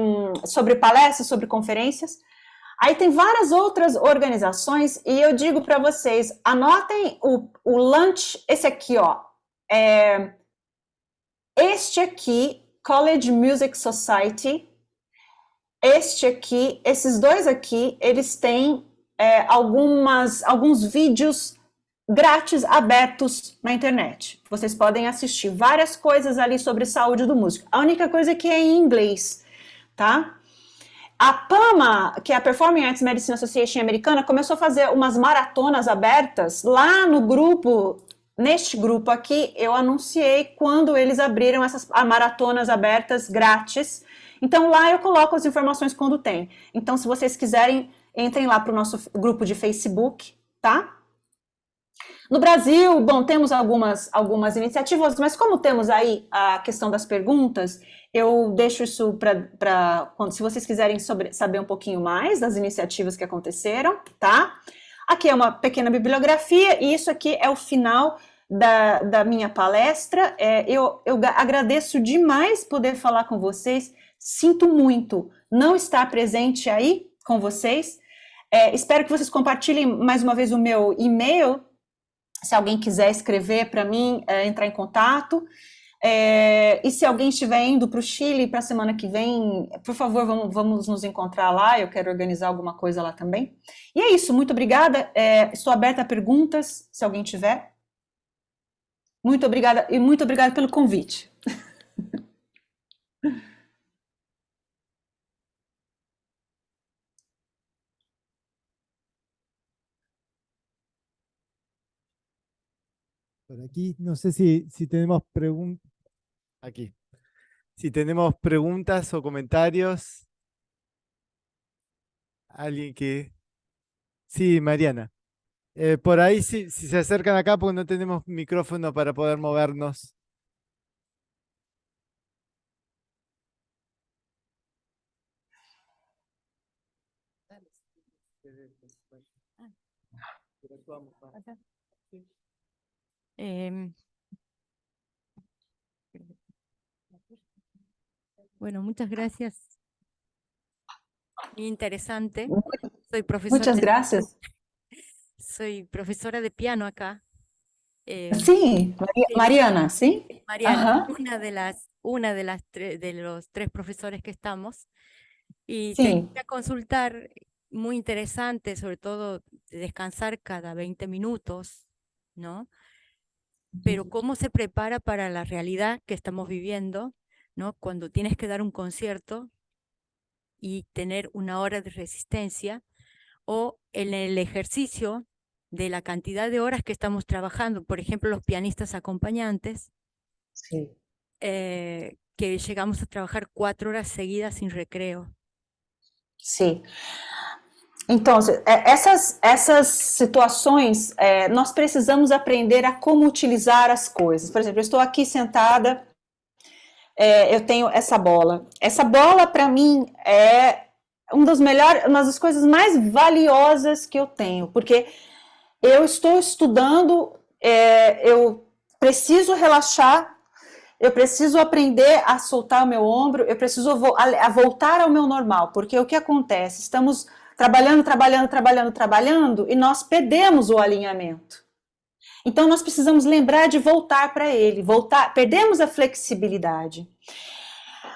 sobre palestras, sobre conferências. Aí tem várias outras organizações, e eu digo para vocês, anotem o lunch, esse aqui, ó, este aqui, College Music Society, este aqui, esses dois aqui, eles têm alguns vídeos grátis abertos na internet. Vocês podem assistir várias coisas ali sobre saúde do músico. A única coisa é que é em inglês, tá? A PAMA, que é a Performing Arts Medicine Association americana, começou a fazer umas maratonas abertas lá no grupo. Neste grupo aqui, eu anunciei quando eles abriram essas maratonas abertas grátis. Então, lá eu coloco as informações quando tem. Então, se vocês quiserem, entrem lá para o nosso grupo de Facebook, tá? No Brasil, bom, temos algumas iniciativas, mas como temos aí a questão das perguntas, eu deixo isso para se vocês quiserem saber um pouquinho mais das iniciativas que aconteceram, tá? Aqui é uma pequena bibliografia, e isso aqui é o final da minha palestra. Eu agradeço demais poder falar com vocês, sinto muito não estar presente aí com vocês, espero que vocês compartilhem mais uma vez o meu e-mail, se alguém quiser escrever para mim, entrar em contato, e se alguém estiver indo para o Chile para a semana que vem, por favor, vamos nos encontrar lá, eu quero organizar alguma coisa lá também. E é isso, muito obrigada, estou aberta a perguntas, se alguém tiver. Muito obrigada, e muito obrigada pelo convite. Por aquí, no sé si tenemos preguntas. Aquí. Si tenemos preguntas o comentarios. Alguien que... Sí, Mariana. Por ahí, si se acercan acá, porque no tenemos micrófono para poder movernos. Bueno, muchas gracias. Muy interesante. Soy Muchas gracias. Soy profesora de piano acá. Sim, Mariana, sim? Mariana, Aham. de los tres profesores que estamos. Y te Sim. quería consultar, muy interesante, sobre todo descansar cada 20 minutos, ¿no? Pero cómo se prepara para la realidad que estamos viviendo, ¿no? Cuando tienes que dar un concierto y tener una hora de resistencia, o en el ejercicio de la cantidad de horas que estamos trabajando, por ejemplo, los pianistas acompañantes, Sim. que llegamos a trabajar 4 horas seguidas sin recreo. Sim. Então, essas situações, nós precisamos aprender a como utilizar as coisas. Por exemplo, eu estou aqui sentada, eu tenho essa bola. Essa bola, para mim, é uma das coisas mais valiosas que eu tenho, porque eu estou estudando, eu preciso relaxar, eu preciso aprender a soltar o meu ombro, eu preciso voltar ao meu normal, porque o que acontece? Estamos trabalhando, e nós perdemos o alinhamento. Então, nós precisamos lembrar de voltar para ele, perdemos a flexibilidade.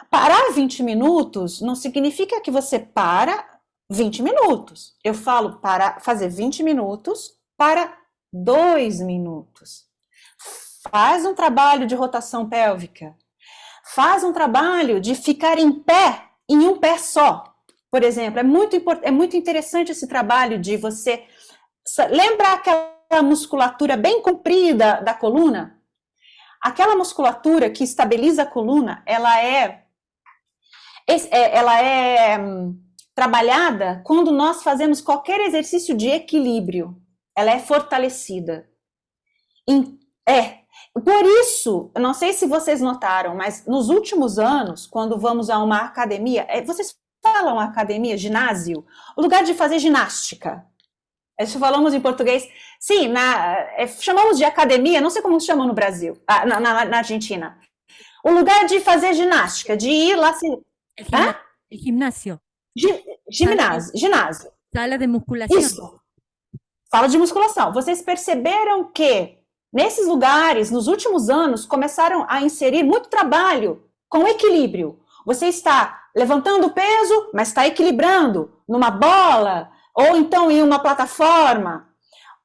Parar 20 minutos não significa que você para 20 minutos. Eu falo para fazer 20 minutos para 2 minutos. Faz um trabalho de rotação pélvica. Faz um trabalho de ficar em pé, em um pé só. Por exemplo, é muito interessante esse trabalho de você lembrar aquela musculatura bem comprida da coluna? Aquela musculatura que estabiliza a coluna, ela é trabalhada quando nós fazemos qualquer exercício de equilíbrio. Ela é fortalecida. Por isso, eu não sei se vocês notaram, mas nos últimos anos, quando vamos a uma academia, vocês falam academia, ginásio, o lugar de fazer ginástica. Isso falamos em português. Sim, chamamos de academia, não sei como se chama no Brasil, na Argentina. O lugar de fazer ginástica, de ir lá... El gimnasio. Ginásio. Sala de musculação. Isso. Sala de musculação. Vocês perceberam que nesses lugares, nos últimos anos, começaram a inserir muito trabalho com equilíbrio. Você está levantando peso, mas está equilibrando numa bola, ou então em uma plataforma.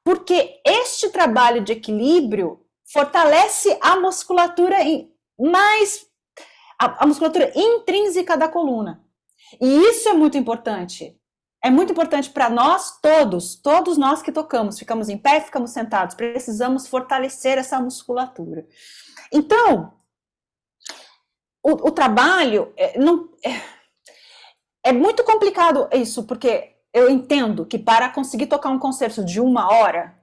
Porque este trabalho de equilíbrio fortalece a musculatura a musculatura intrínseca da coluna. E isso é muito importante. É muito importante para nós todos nós que tocamos, ficamos em pé, ficamos sentados, precisamos fortalecer essa musculatura. Então, o trabalho é muito complicado isso, porque eu entendo que para conseguir tocar um concerto de 1 hora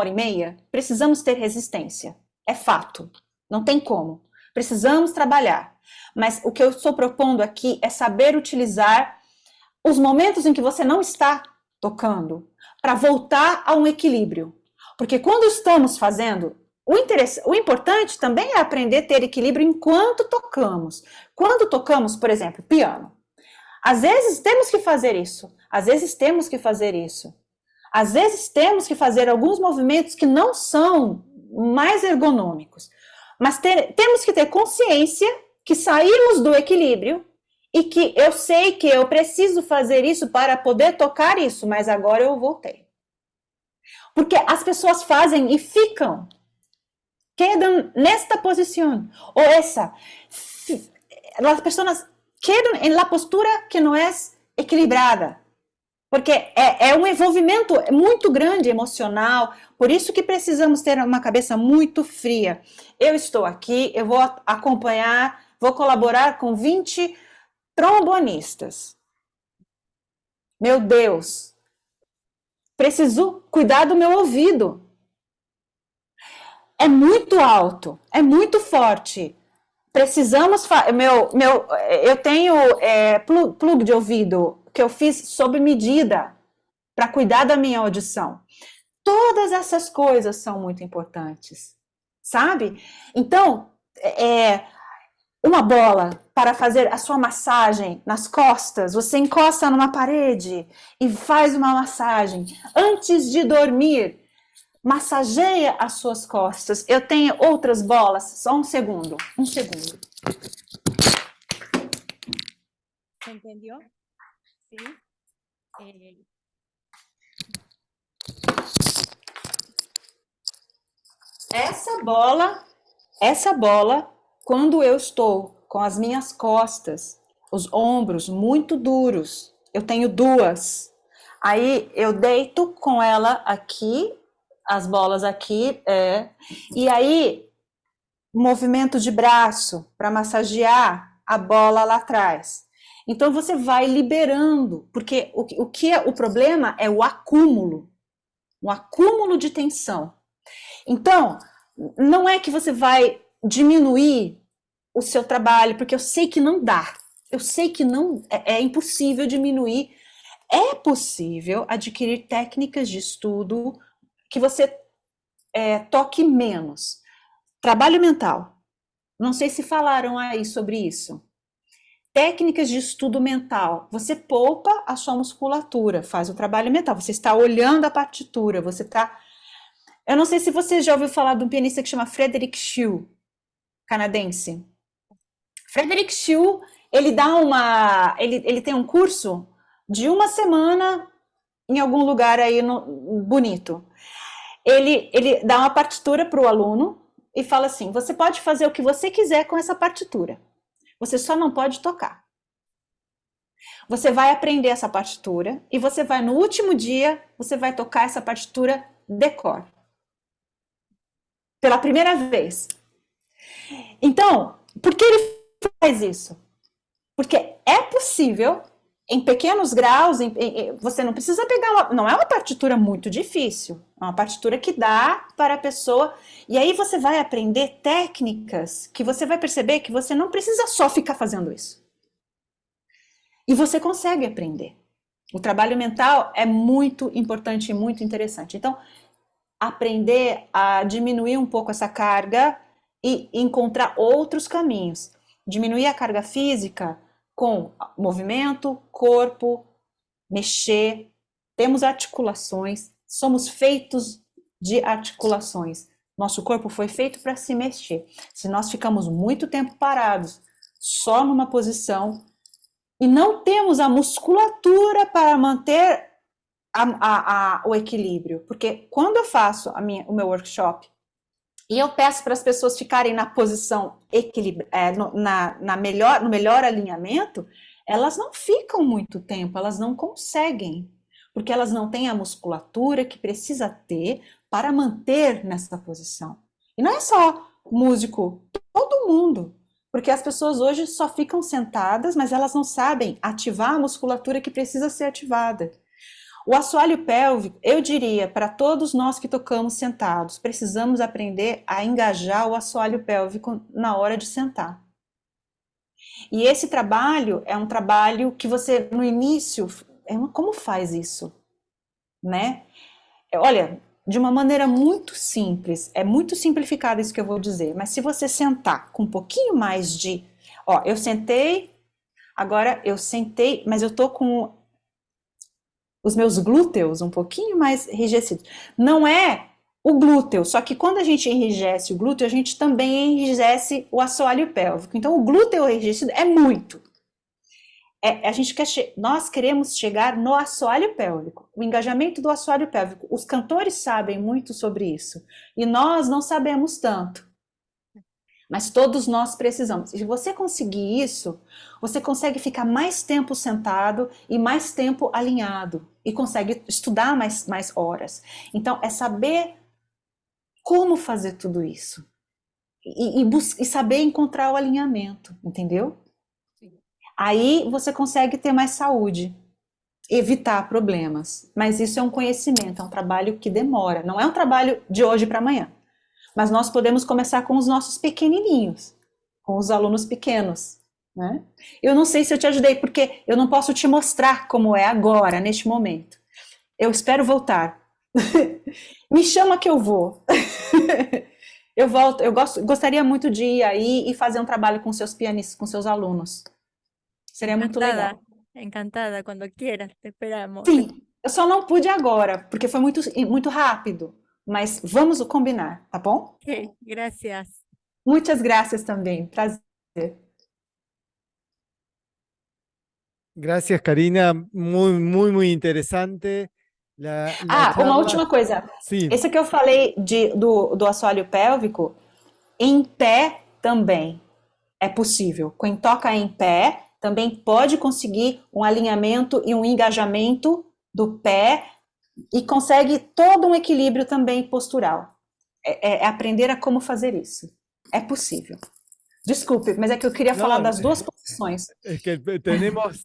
e meia, precisamos ter resistência. É fato, não tem como. Precisamos trabalhar. Mas o que eu estou propondo aqui é saber utilizar os momentos em que você não está tocando para voltar a um equilíbrio. Porque quando estamos fazendo, o importante também é aprender a ter equilíbrio enquanto tocamos. Quando tocamos, por exemplo, piano, às vezes temos que fazer isso, às vezes temos que fazer isso. Às vezes temos que fazer alguns movimentos que não são mais ergonômicos, mas temos que ter consciência que saímos do equilíbrio e que eu sei que eu preciso fazer isso para poder tocar isso, mas agora eu voltei. Porque as pessoas fazem e quedam nesta posição, ou essa. As pessoas quedam em la postura que não é equilibrada. Porque é um envolvimento muito grande emocional, por isso que precisamos ter uma cabeça muito fria. Eu estou aqui, eu vou acompanhar, vou colaborar com 20 trombonistas. Meu Deus, preciso cuidar do meu ouvido. É muito alto, é muito forte. Precisamos... eu tenho plug de ouvido que eu fiz sob medida para cuidar da minha audição. Todas essas coisas são muito importantes, sabe? Então, uma bola para fazer a sua massagem nas costas, você encosta numa parede e faz uma massagem. Antes de dormir, massageia as suas costas. Eu tenho outras bolas, só um segundo. Entendeu? Sim. Essa bola, quando eu estou com as minhas costas, os ombros muito duros, eu tenho 2. Aí eu deito com ela aqui, as bolas aqui, e aí movimento de braço para massagear a bola lá atrás. Então você vai liberando, porque o problema é o acúmulo de tensão. Então, não é que você vai diminuir o seu trabalho, porque eu sei que não dá. Eu sei que não é impossível diminuir. É possível adquirir técnicas de estudo que você toque menos. Trabalho mental. Não sei se falaram aí sobre isso. Técnicas de estudo mental. Você poupa a sua musculatura, faz o trabalho mental. Você está olhando a partitura, você está... Eu não sei se você já ouviu falar de um pianista que chama Frederick Chou, canadense. Frederick Chou, ele tem um curso de 1 semana em algum lugar aí bonito. Ele dá uma partitura para o aluno e fala assim, você pode fazer o que você quiser com essa partitura. Você só não pode tocar. Você vai aprender essa partitura e você vai, no último dia, você vai tocar essa partitura de cor. Pela primeira vez. Então, por que ele faz isso? Porque é possível em pequenos graus, você não precisa pegar não é uma partitura muito difícil, é uma partitura que dá para a pessoa, e aí você vai aprender técnicas que você vai perceber que você não precisa só ficar fazendo isso. E você consegue aprender. O trabalho mental é muito importante e muito interessante. Então, aprender a diminuir um pouco essa carga e encontrar outros caminhos. Diminuir a carga física com movimento, corpo, mexer. Temos articulações, somos feitos de articulações. Nosso corpo foi feito para se mexer. Se nós ficamos muito tempo parados, só numa posição, e não temos a musculatura para manter o equilíbrio, porque quando eu faço o meu workshop e eu peço para as pessoas ficarem na posição no melhor alinhamento, elas não ficam muito tempo, elas não conseguem, porque elas não têm a musculatura que precisa ter para manter nessa posição. E não é só músico, todo mundo. Porque as pessoas hoje só ficam sentadas, mas elas não sabem ativar a musculatura que precisa ser ativada. O assoalho pélvico, eu diria, para todos nós que tocamos sentados, precisamos aprender a engajar o assoalho pélvico na hora de sentar. E esse trabalho é um trabalho que você, no início, como faz isso? Né? Olha, de uma maneira muito simples, é muito simplificado isso que eu vou dizer, mas se você sentar com um pouquinho mais de, eu sentei, agora eu sentei, mas eu tô com os meus glúteos um pouquinho mais enrijecidos. Não é o glúteo, só que quando a gente enrijece o glúteo, a gente também enrijece o assoalho pélvico. Então o glúteo enrijecido é muito. Nós queremos chegar no assoalho pélvico, o engajamento do assoalho pélvico. Os cantores sabem muito sobre isso e nós não sabemos tanto, mas todos nós precisamos. Se você conseguir isso, você consegue ficar mais tempo sentado e mais tempo alinhado e consegue estudar mais horas. Então, é saber como fazer tudo isso e saber encontrar o alinhamento, entendeu? Aí você consegue ter mais saúde, evitar problemas. Mas isso é um conhecimento, é um trabalho que demora. Não é um trabalho de hoje para amanhã. Mas nós podemos começar com os nossos pequenininhos, com os alunos pequenos. Né? Eu não sei se eu te ajudei, porque eu não posso te mostrar como é agora, neste momento. Eu espero voltar. Me chama que eu vou. Eu volto. Eu gostaria muito de ir aí e fazer um trabalho com seus pianistas, com seus alunos. Seria muito legal. Encantada, quando quieras, te esperamos. Sim, eu só não pude agora, porque foi muito rápido. Mas vamos combinar, tá bom? Ok, gracias. Muitas graças também, prazer. Gracias, Karina. Muy, muy, muy interesante. Uma charla. última coisa. Sim. Esse que eu falei do assoalho pélvico, em pé também é possível. Quem toca em pé também pode conseguir um alinhamento e um engajamento do pé e consegue todo um equilíbrio também postural. É aprender a como fazer isso. É possível. Desculpe, mas é que eu queria falar das duas posições. Es que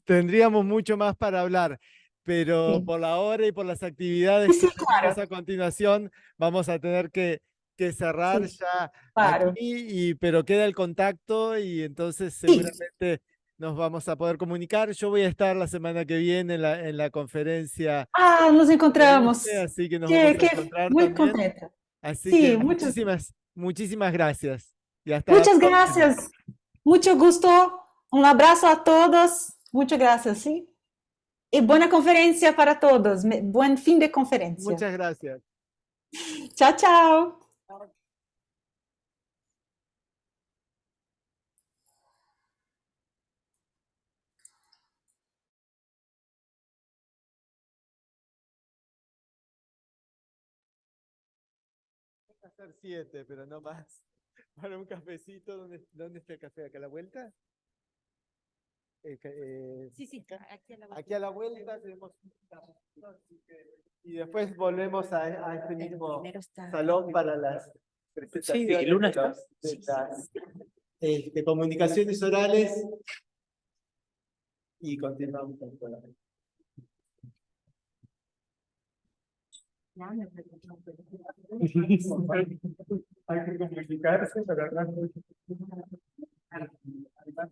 tendríamos mucho más para hablar, pero Sí. por la hora y por las actividades Sí, que claro. tenemos a continuación, vamos a tener que cerrar Sí, ya claro. aquí, pero queda el contacto y entonces seguramente nos vamos a poder comunicar. Yo voy a estar la semana que viene en la conferencia. Nos encontramos. Así que nos vamos a encontrar Muy también. contenta. Así Sí, que muchas muchísimas gracias. Y hasta la muchas próxima. gracias. Mucho gusto. Un abrazo a todos. Muchas gracias, ¿sí? Y buena conferencia para todos. Buen fin de conferencia. Muchas gracias. Chao, chao. Hacer 7, pero no más. Para un cafecito, ¿dónde está el café? ¿Acá a la vuelta? Sí, aquí a la vuelta. Aquí a la vuelta tenemos y después volvemos a este mismo salón para las presentaciones de las comunicaciones orales. Y continuamos con la... Hay que comunicarse, ¿verdad? Además,